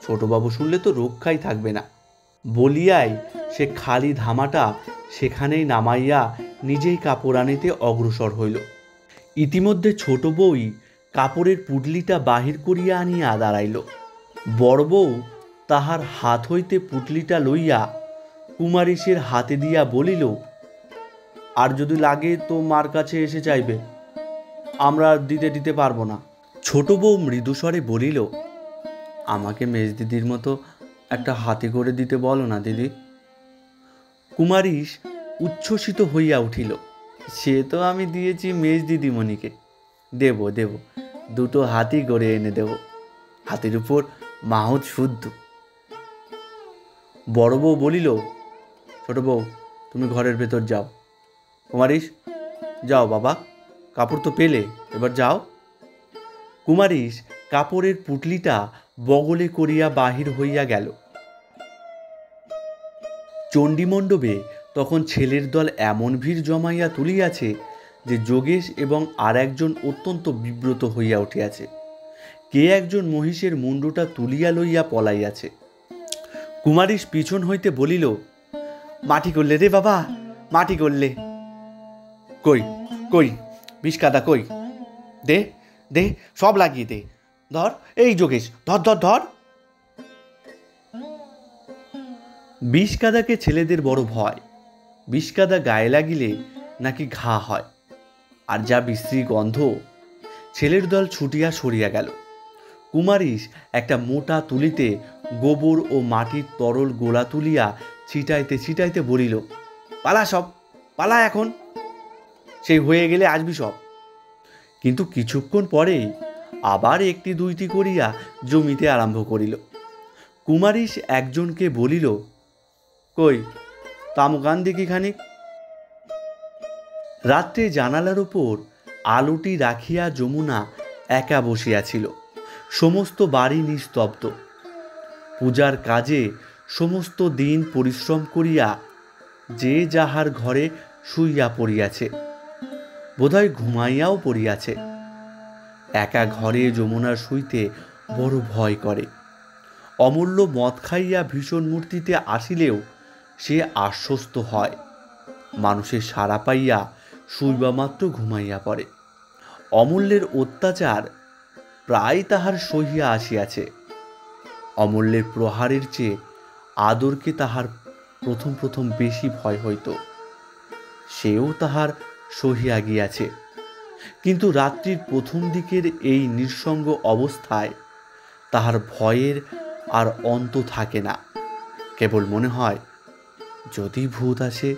ছোটবাবু শুনলে তো রক্ষাই থাকবে না। বলিয়াই সে খালি ধামাটা সেখানেই নামাইয়া নিজেই কাপড় আনিতে অগ্রসর হইল। ইতিমধ্যে ছোট বউই কাপড়ের পুটলিটা বাহির করিয়া আনিয়া দাঁড়াইল। বড় বউ তাহার হাত হইতে পুটলিটা লইয়া কুমারীশের হাতে দিয়া বলিল, আর যদি লাগে তো মার কাছে এসে চাইবে, আমরা দিতে পারবো না। ছোট বউ মৃদুস্বরে বলিল, আমাকে মেজদিদির মতো একটা হাতে করে দিতে বলো না দিদি। কুমারীশ উচ্ছ্বসিত হইয়া উঠিল, সে তো আমি দিয়েছি মেজ দিদিমণিকে, দেব দেব, 2টো হাতি গড়ে এনে দেব, হাতের উপর মাহুত শুদ্ধ। বড় বউ বলিল, ছোট বউ তুমি ঘরের ভেতর যাও। কুমারীশ, যাও বাবা, কাপড় তো পেলে, এবার যাও। কুমারীশ কাপড়ের পুটলিটা বগলে করিয়া বাহির হইয়া গেল। চণ্ডীমণ্ডপে তখন ছেলের দল এমন ভিড় জমাইয়া তুলিয়াছে যে যোগেশ এবং আর একজন অত্যন্ত বিব্রত হইয়া উঠিয়াছে। কে একজন মহিষের মুন্ডুটা তুলিয়া লইয়া পলাইয়াছে। কুমারীশ পিছন হইতে বলিল, মাটি করলে রে বাবা, মাটি করলে। কই কই বিষকাদা কই, দে দে, সব লাগিয়ে দে। ধর, এই যোগেশ, ধর ধর ধর। বিষকাদাকে ছেলেদের বড় ভয়। বিষকাদা গায়ে লাগিলে নাকি ঘা হয়, আর যা বিশ্রী গন্ধ। ছেলের দল ছুটিয়া সরিয়া গেল। কুমারিস একটা মোটা তুলিতে গোবর ও মাটির তরল গোলা তুলিয়া ছিটাইতে ছিটাইতে বলিল, পালা সব, পালা এখন, সেই হয়ে গেলে আসবি সব। কিন্তু কিছুক্ষণ পরেই আবার একটি দুইটি করিয়া জমিতে আরম্ভ করিল। কুমারিস একজনকে বলিল, কই, তামগান দেখি খানিক। রাত্রে জানালার উপর আলোটি রাখিয়া যমুনা একা বসিয়াছিল। সমস্ত বাড়ি নিস্তব্ধ। পূজার কাজে সমস্ত দিন পরিশ্রম করিয়া যে যাহার ঘরে শুইয়া পড়িয়াছে, বোধহয় ঘুমাইয়াও পড়িয়াছে। একা ঘরে যমুনার শুইতে বড় ভয় করে। অমূল্য মদ খাইয়া ভীষণ মূর্তিতে আসিলেও সে আশ্বস্ত হয়, মানুষের সাড়া পাইয়া শুইবা মাত্র ঘুমাইয়া পড়ে। অমূল্যের অত্যাচার প্রায় তাহার সহিয়া আসিয়াছে। অমূল্যের প্রহারের চেয়ে আদরকে তাহার প্রথম প্রথম বেশি ভয় হইত। সেও তাহার সহিয়া গিয়াছে। কিন্তু রাত্রির প্রথম দিকের এই নিঃসঙ্গ অবস্থায় তাহার ভয়ের আর অন্ত থাকে না। কেবল মনে হয়, যদি ভূত আসে।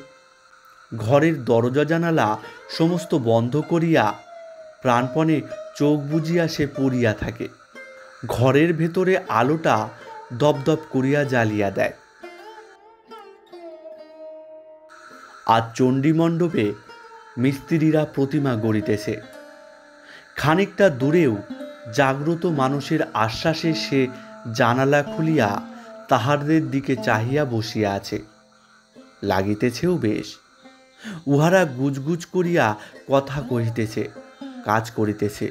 ঘরের দরজা জানালা সমস্ত বন্ধ করিয়া প্রাণপণে চোখ বুজিয়া সে পড়িয়া থাকে। ঘরের ভেতরে আলোটা দপদপ করিয়া জ্বালিয়া দেয়। আজ চণ্ডীমণ্ডপে মিস্ত্রিরা প্রতিমা গড়িতেছে। খানিকটা দূরেও জাগ্রত মানুষের আশ্বাসে সে জানালা খুলিয়া তাহাদের দিকে চাহিয়া বসিয়া আছে। লাগিতেছেও বেশ। উহারা গুজগুজ করিয়া কথা কহিতেছে, কাজ করিতেছে।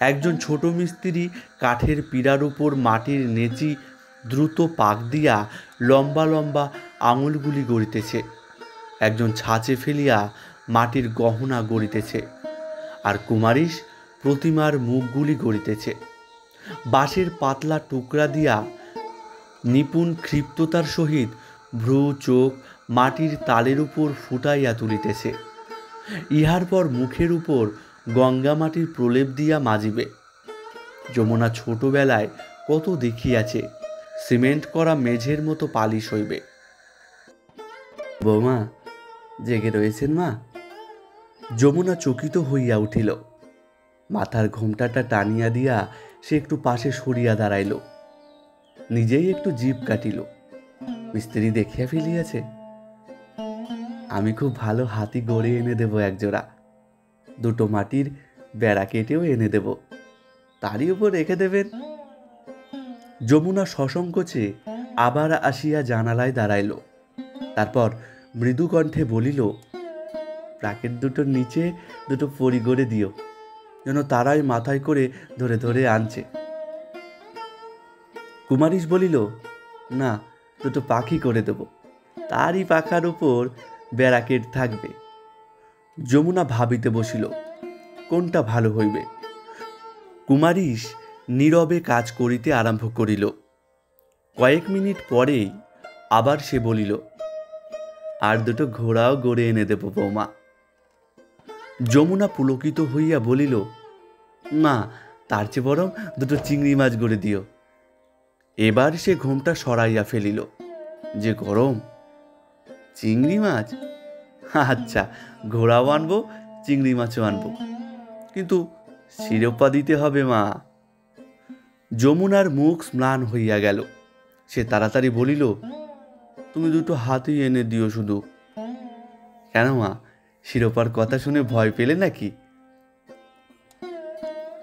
একজন ছোট মিস্ত্রি কাঠের পীড়ার উপর মাটির নেচি দ্রুত পাক দিয়া লম্বা লম্বা আঙুলগুলি গড়িতেছে। একজন ছাঁচে ফেলিয়া মাটির গহনা গড়িতেছে, আর কুমারিস প্রতিমার মুখগুলি গড়িতেছে। বাঁশের পাতলা টুকরা দিয়া নিপুণ ক্ষিপ্ততার সহিত ভ্রু চোখ মাটির তালের উপর ফুটাইয়া তুলিতেছে। ইহার পর মুখের উপর গঙ্গা মাটির প্রলেপ দিয়া মাজিবে। যমুনা ছোটবেলায় কত দেখিয়াছে, সিমেন্ট করা মেঝের মতো পালিশ হইবে। বৌমা, জেগে রয়েছেন মা? যমুনা চকিত হইয়া উঠিল। মাথার ঘোমটাটা টানিয়া দিয়া সে একটু পাশে সরিয়া দাঁড়াইল। নিজেই একটু জিভ কাটিল। মিস্ত্রি দেখিয়া ফেলিয়াছে। আমি খুব ভালো হাতি গড়ে এনে দেব একজোড়া। দুটো মাটির বেড়া কেটেও এনে দেব, তারই উপর রেখে দেবেন। যমুনা সসংকোচে আবার আসিয়া জানালায় দাঁড়াইল। তারপর মৃদু কণ্ঠে বলিল, প্রাকের দুটোর নিচে দুটো পরি গড়ে দিও, যেন তারাই মাথায় করে ধরে ধরে আনছে। কুমারিস বলিল, না, দুটো পাখি করে দেব, তারই পাখার উপর ব্যারাকেট থাকবে। যমুনা ভাবিতে বসিল, কোনটা ভালো হইবে। কুমারিস নীরবে কাজ করিতে আরম্ভ করিল। কয়েক মিনিট পরেই আবার সে বলিল, আর দুটো ঘোড়াও গড়ে এনে দেব বৌমা। যমুনা পুলকিত হইয়া বলিল, না, তার চেয়ে বরং দুটো চিংড়ি মাছ গড়ে দিও। এবার সে ঘোমটা সরাইয়া ফেলিল। যে গরম! চিংড়ি মাছ? আচ্ছা, ঘোড়াও আনবো, চিংড়ি মাছও আনবো, কিন্তু শিরোপা দিতে হবে মা। যমুনার মুখ ম্লান হইয়া গেল। সে তাড়াতাড়ি বলিল, তুমি দুটো হাতি এনে দিও শুধু। কেন মা, শিরোপার কথা শুনে ভয় পেলে নাকি?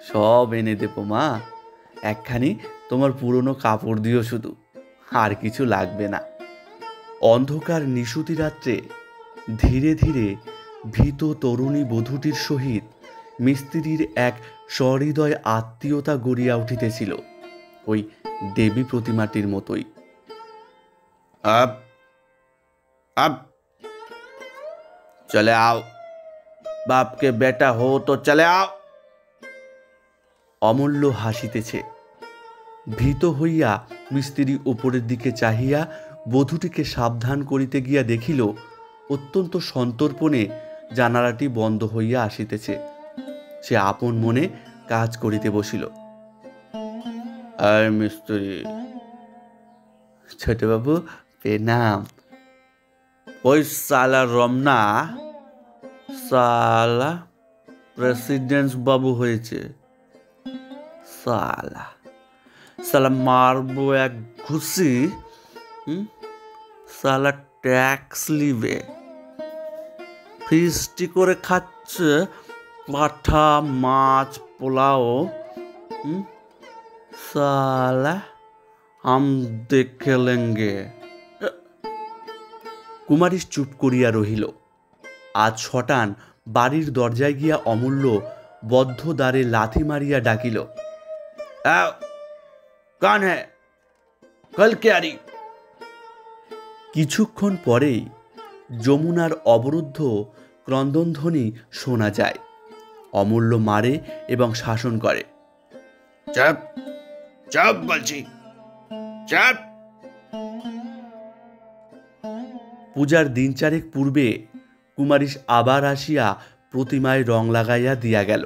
সব এনে দেবো মা, একখানি তোমার পুরনো কাপড় দিও শুধু, আর কিছু লাগবে না। অন্ধকার নিশুতি রাত্রে ধীরে ধীরে ভীত তরুণী বধূটির সহিত মিস্ত্রির এক সহৃদয় আত্মীয়তা গড়িয়া উঠিতেছিল, ওই দেবী প্রতিমাটির মতোই। আব আব চলে आओ, बाप के बेटा हो तो चले आओ। অমূল্য হাসিতেছে। ভীত হইয়া মিস্ত্রি উপরের দিকে চাহিয়া বধূটিকে সাবধান করিতে গিয়া দেখিল অত্যন্ত সন্তর্পণে জানালাটি বন্ধ হইয়া আসিতেছে। সে আপন মনে কাজ করিতে বসিল। আর মিস্ত্রি, ছোটবাবু প্রণাম। ওই সালা রমনা সালা প্রেসিডেন্ট বাবু হয়েছে। সালা সালা মারবো এক ঘুষি। সালা ট্যাক্স লিবে, ফিস্টি করে খাচ্ছে পাঠা মাছ পোলাও। সালা হাম দেখে লেঙ্গে। কুমারী চুপ করিয়া রহিল। আজ ছটান বাড়ির দরজায় গিয়া অমূল্য বদ্ধ দ্বারে লাথি মারিয়া ডাকিল, কান হ্যাঁ কল কে আরি। কিছুক্ষণ পরেই যমুনার অবরুদ্ধ ক্রন্দনধ্বনি শোনা যায়। অমূল্য মারে এবং শাসন করে। চুপ চুপ বলছি, চুপ। পূজার দিন চারেক পূর্বে কুমারীশ আবার আসিয়া প্রতিমায় রং লাগাইয়া দিয়া গেল।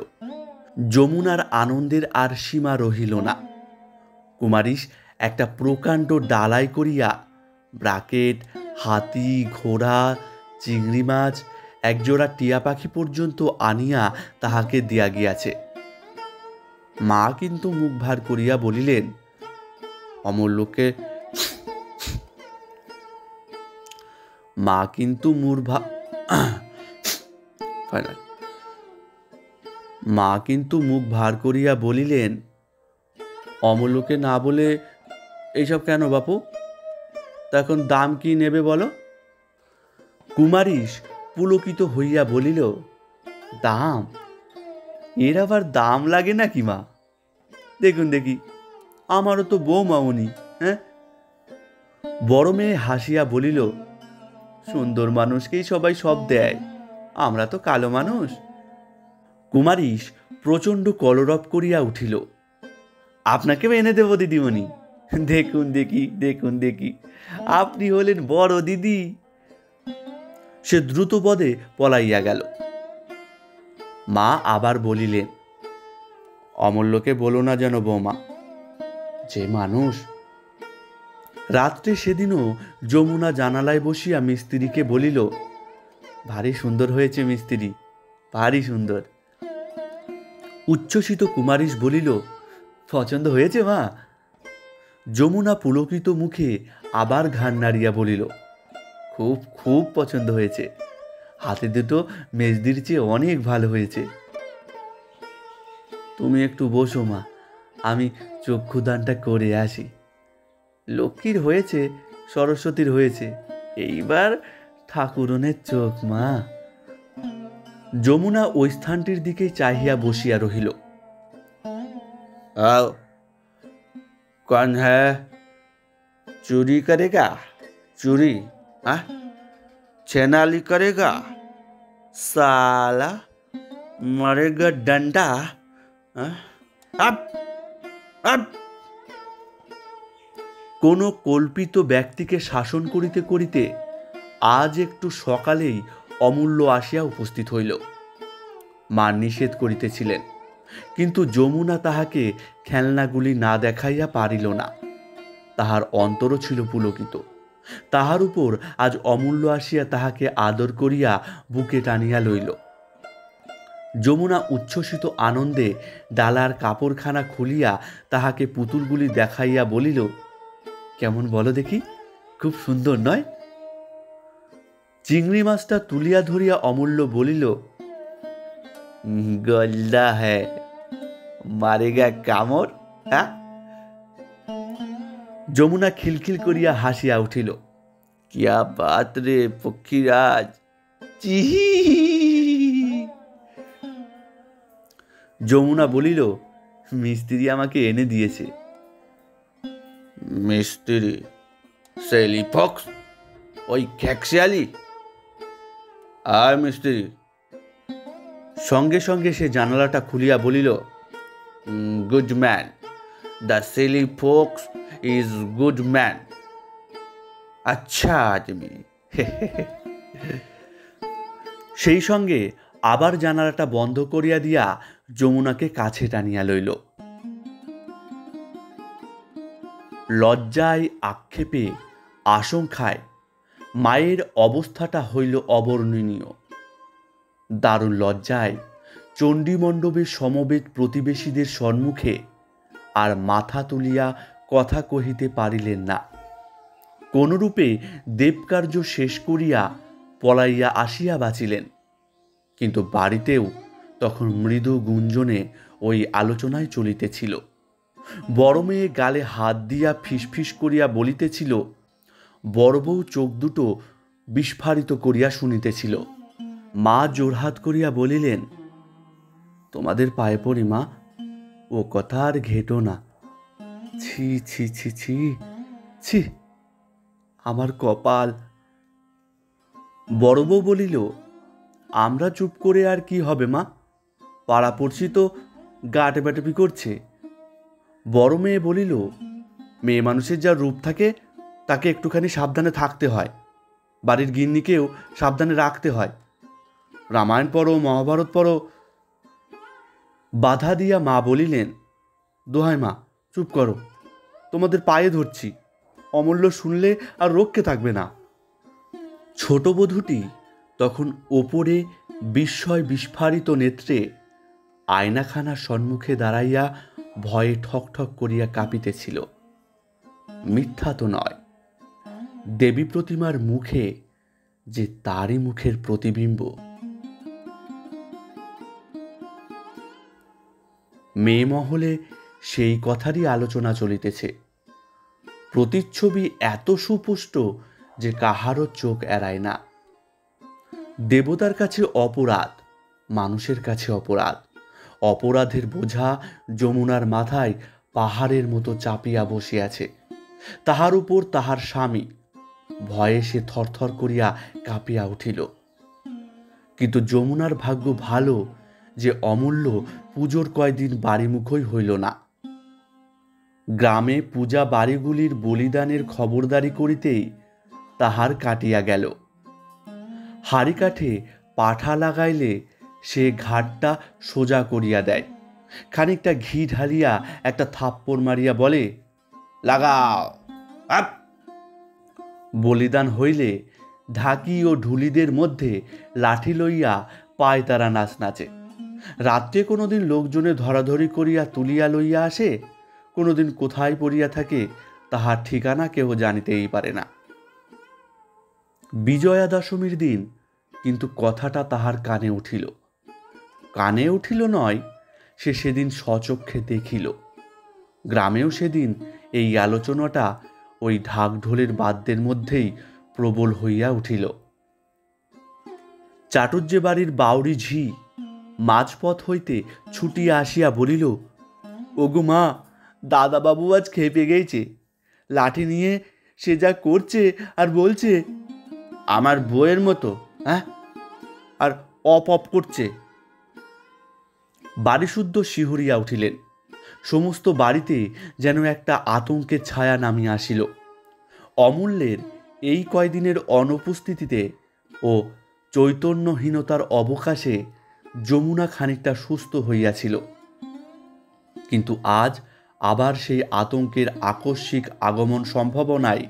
যমুনার আনন্দের আর সীমা রহিল না। কুমারীশ একটা প্রকাণ্ড ডালাই করিয়া ব্রাকেট, হাতি, ঘোড়া, চিংড়ি মাছ, একজোড়া টিয়া পাখি পর্যন্ত আনিয়া তাহাকে দিয়া গিয়াছে। মা কিন্তু মুখ ভার করিয়া বলিলেন, অমূল্যকে মা কিন্তু মুখ ভার করিয়া বলিলেন, অমূল্যকে না বলে এইসব কেন বাপু? তা এখন দাম কি নেবে বলো? কুমারীশ পুলকিত হইয়া বলিল, দাম? এর আবার দাম লাগে নাকি মা? দেখুন দেখি, আমারও তো বৌমা উনি। হ্যাঁ? বড় মেয়ে হাসিয়া বলিল, সুন্দর মানুষকেই সবাই সব দেয়, আমরা তো কালো মানুষ। কুমারীশ প্রচণ্ড কলরব করিয়া উঠিল। আপনাকেও এনে দেব দিদিমণি। দেখুন দেখি, দেখুন দেখি, আপনি হলেন বড় দিদি। সে দ্রুত পদে পলাইয়া গেল। মা আবার বলিলেন, অমূল্যকে বলো না যেন বৌমা, যে মানুষ। রাত্রে সেদিনও যমুনা জানালায় বসিয়া মিস্ত্রিকে বলিল, ভারী সুন্দর হয়েছে মিস্ত্রি, ভারী সুন্দর। উচ্ছ্বসিত কুমারীশ বলিল, পছন্দ হয়েছে মা? যমুনা পুলকিত মুখে আবার ঘাড় নাড়িয়া বলিল, খুব খুব পছন্দ হয়েছে, হাতে দুটো মেজদির চেয়ে অনেক ভালো হয়েছে। তুমি একটু বসো মা, আমি চক্ষুদানটা করে আসি। লক্ষ্মীর হয়েছে, সরস্বতীর হয়েছে, এইবার ঠাকুরনের চোখ মা। যমুনা ওই স্থানটির দিকে চাহিয়া বসিয়া রহিল। कौन है? चोरी करेगा? चोरी? छेनाली करेगा? साला मरेगा डंडा। अब अब কোনো কল্পিত ব্যক্তিকে শাসন করিতে করিতে আজ একটু সকালেই অমূল্য আসিয়া উপস্থিত হইল। মা নিষেধ করিতেছিলেন, কিন্তু যমুনা তাহাকে খেলনাগুলি না দেখাইয়া পারিল না। তাহার অন্তরও ছিল পুলকিত। তাহার উপর আজ অমূল্য আসিয়া তাহাকে আদর করিয়া বুকে টানিয়া লইল। যমুনা উচ্ছ্বসিত আনন্দে ডালার কাপড়খানা খুলিয়া তাহাকে পুতুলগুলি দেখাইয়া বলিল, কেমন বলো দেখি, খুব সুন্দর নয়? চিংড়ি মাছটা তুলিয়া ধরিয়া অমূল্য বলিল, গল্লা হ্যাঁ, মারেগা কামড়। যমুনা খিলখিল করিয়া হাসিয়া উঠিল, কিয়া বাত রে পক্ষীরাজ, চিহি। যমুনা বলিল, মিস্ত্রি আমাকে এনে দিয়েছে। মিস্ত্রি? সেলি ফক্স, ওই খ্যাকশিয়ালি? আর মিস্ত্রি? সঙ্গে সঙ্গে সে জানালাটা খুলিয়া বলিল, good man, the silly fox is good man, আচ্ছা আদমি। সেই সঙ্গে আবার জানালাটা বন্ধ করিয়া দিয়া যমুনাকে কাছে টানিয়া লইল। লজ্জায়, আক্ষেপে, আশঙ্কায় মায়ের অবস্থাটা হইল অবর্ণনীয়। দারুণ লজ্জায় চণ্ডীমণ্ডপের সমবেত প্রতিবেশীদের সম্মুখে আর মাথা তুলিয়া কথা কহিতে পারিলেন না। কোনরূপে দেবকার্য শেষ করিয়া পলাইয়া আসিয়া বাঁচিলেন। কিন্তু বাড়িতেও তখন মৃদু গুঞ্জনে ওই আলোচনায় চলিতেছিল। বড় মেয়ে গালে হাত দিয়া ফিসফিস করিয়া বলিতেছিল, বড় বউ চোখ দুটো বিস্ফারিত করিয়া শুনিতেছিল। মা জোরহাত করিয়া বলিলেন, তোমাদের পায়ে পড়ি মা, ও কথা আর ঘেটো না। ছি ছি ছি ছি ছি, আমার কপাল। বড় বউ বলিল, আমরা চুপ করে আর কি হবে মা, পাড়াপড়শি তো গা টেপাটেপি করছে। বড় মেয়ে বলিল, মেয়ে মানুষের যা রূপ থাকে তাকে একটুখানি সাবধানে থাকতে হয়, বাড়ির গিন্নিকেও সাবধানে রাখতে হয়। রামায়ণ পড়ো, মহাভারত পড়ো। বাধা দিয়া মা বলিলেন, দোহাই মা চুপ করো, তোমাদের পায়ে ধরছি, অমূল্য শুনলে আর রক্ষে থাকবে না। ছোট বধূটি তখন ওপরে বিস্ময় বিস্ফারিত নেত্রে আয়নাখানার সম্মুখে দাঁড়াইয়া ভয়ে ঠক ঠক করিয়া কাঁপিতেছিল। মিথ্যা তো নয়, দেবী প্রতিমার মুখে যে তারই মুখের প্রতিবিম্ব। মেয়ে মহলে সেই কথারই আলোচনা চলিতেছে। প্রতিচ্ছবি এত সুপুষ্ট যে কাহারও চোখ এড়ায় না। দেবতার কাছে অপরাধ, মানুষের কাছে অপরাধ। অপরাধের বোঝা যমুনার মাথায় পাহাড়ের মতো চাপিয়া বসিয়াছে। তাহার উপর তাহার স্বামী। ভয়ে সে থরথর করিয়া কাঁপিয়া উঠিল। কিন্তু যমুনার ভাগ্য ভালো যে অমূল্য পুজোর কয়দিন বাড়িমুখই হইল না। গ্রামে পূজা বাড়িগুলির বলিদানের খবরদারি করিতেই তাহার কাটিয়া গেল। হাড়ি কাঠে পাঠা লাগাইলে সে ঘাটটা সোজা করিয়া দেয়। খানিকটা ঘি ঢালিয়া একটা থাপ্পড় মারিয়া বলে, লাগাও আপ। বলিদান হইলে ঢাকি ও ঢুলিদের মধ্যে লাঠি লইয়া পায় তারা নাচ নাচে। রাত্রে কোনোদিন লোকজনে ধরাধরি করিয়া তুলিয়া লইয়া আসে, কোনোদিন কোথায় পড়িয়া থাকে তাহার ঠিকানা কেহ জানিতেই পারে না। বিজয়া দশমীর দিন কিন্তু কথাটা তাহার কানে উঠিল। কানে উঠিল নয়, সে সেদিন স্বচক্ষে দেখিল। গ্রামেও সেদিন এই আলোচনাটা ওই ঢাক ঢোলের বাদ্যের মধ্যেই প্রবল হইয়া উঠিল। চাটুর্যে বাড়ির বাউরি ঝি মাঝপথ হইতে ছুটিয়া আসিয়া বলিল, ওগো মা, দাদাবাবু আজ খেপে গেছে, লাঠি নিয়ে সে যা করছে আর বলছে আমার বউয়ের মতো, হ্যাঁ, আর অপ অপ করছে। বাড়িশুদ্ধ শিহরিয়া উঠিলেন। সমস্ত বাড়িতে যেন একটা আতঙ্কের ছায়া নামিয়া আসিল। অমূল্যের এই কয়দিনের অনুপস্থিতিতে ও চৈতন্যহীনতার অবকাশে যমুনা খানিকটা সুস্থ হইয়াছিল। কিন্তু আজ আবার সেই আতঙ্কের আকস্মিক আগমন সম্ভাবনায়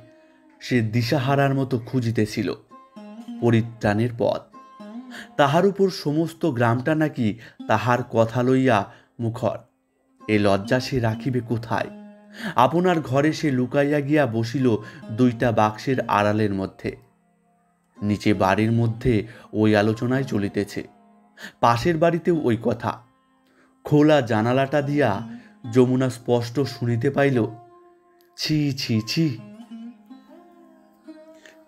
সে দিশাহারার মতো খুঁজিতেছিল পরিত্রাণের পথ। তাহার উপর সমস্ত গ্রামটা নাকি তাহার কথা লইয়া মুখর। এ লজ্জা সে রাখিবে কোথায়? আপনার ঘরে সে লুকাইয়া গিয়া বসিল দুইটা বাক্সের আড়ালের মধ্যে। নিচে বাড়ির মধ্যে ওই আলোচনায় চলিতেছে, পাশের বাড়িতেও ওই কথা। খোলা জানালাটা দিয়া যমুনা স্পষ্ট শুনিতে পাইল, ছি ছি ছি।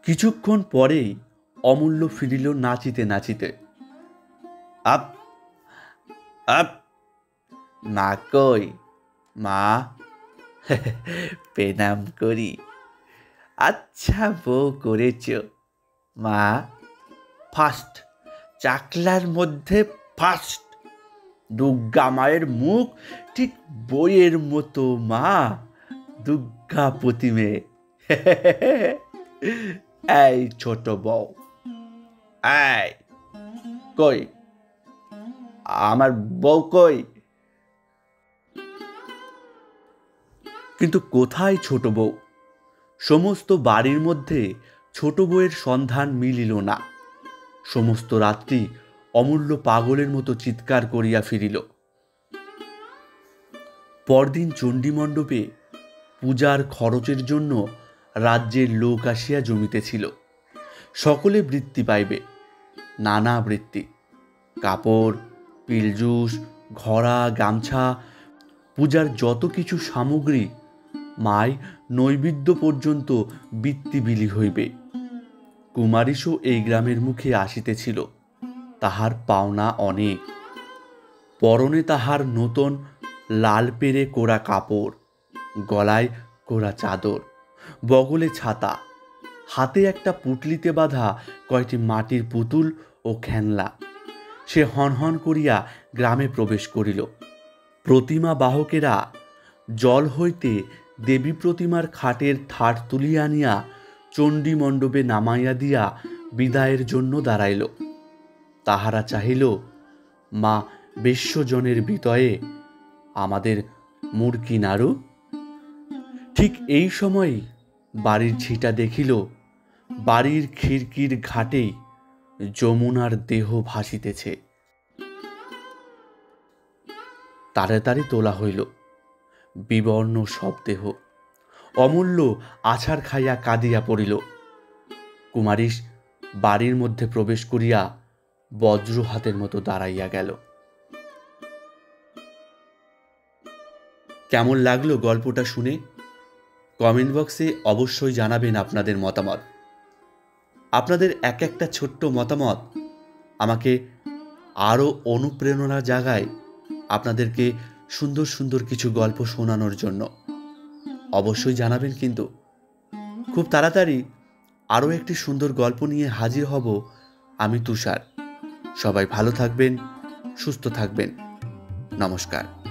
কিছুক্ষণ পরেই অমূল্য ফিরিল নাচিতে নাচিতে। Up up. মা কই? মা, প্রণাম করি। আচ্ছা বউ করেছ মা, ফার্স্ট, চাকলার মধ্যে ফার্স্ট। দুর্গা মায়ের মুখ ঠিক বইয়ের মতো মা, দুর্গা প্রতিমে। এই ছোট বউ, এই কই আমার বউ কই? কিন্তু কোথায় ছোট বউ? সমস্ত বাড়ির মধ্যে ছোট বউয়ের সন্ধান মিলিল না। সমস্ত রাত্রি অমূল্য পাগলের মতো চিৎকার করিয়া ফিরিল। পরদিন চণ্ডীমণ্ডপে পূজার খরচের জন্য রাজ্যের লোক আসিয়া জমিতেছিল। সকলে বৃত্তি পাইবে, নানা বৃত্তি, কাপড়, পিলজুস, ঘড়া, গামছা, পূজার যত কিছু সামগ্রী, মায় নৈবেদ্য পর্যন্ত বৃত্তি বিলি হইবে। কুমারীশও এই গ্রামের মুখে আসিতেছিল, তাহার পাওনা অনেক। পরনে তাহার নতুন লাল পেরে কোরা কাপড়, গলায় কোরা চাদর, বগলে ছাতা, হাতে একটা পুটলিতে বাঁধা কয়টি মাটির পুতুল ও খেলনা। সে হনহন করিয়া গ্রামে প্রবেশ করিল। প্রতিমা বাহকেরা জল হইতে দেবী প্রতিমার খাটের ঠাট তুলিয়া আনিয়া চণ্ডী মণ্ডপে নামাইয়া দিয়া বিদায়ের জন্য দাঁড়াইল। তাহারা চাহিল, মা বেশ্যজনের বিতয়ে আমাদের মূর্কি নাড়ু। ঠিক এই সময় বাড়ির ছিটা দেখিল, বাড়ির খিড়কির ঘাটেই যমুনার দেহ ভাসিতেছে। তাড়াতাড়ি তোলা হইল বিবর্ণ সব দেহ। অমূল্য আছাড় খাইয়া কাঁদিয়া পড়িল। কুমারীশ বাড়ির মধ্যে প্রবেশ করিয়া বজ্র হাতের মতো দাঁড়াইয়া গেল। কেমন লাগলো গল্পটা শুনে? কমেন্ট বক্সে অবশ্যই জানাবেন আপনাদের মতামত। আপনাদের এক একটা ছোট্ট মতামত আমাকে আরও অনুপ্রেরণা জাগায় আপনাদেরকে সুন্দর সুন্দর কিছু গল্প শোনানোর জন্য। অবশ্যই জানাবেন। কিন্তু খুব তাড়াতাড়ি আরও একটি সুন্দর গল্প নিয়ে হাজির হব আমি, তুষার। সবাই ভালো থাকবেন, সুস্থ থাকবেন। নমস্কার।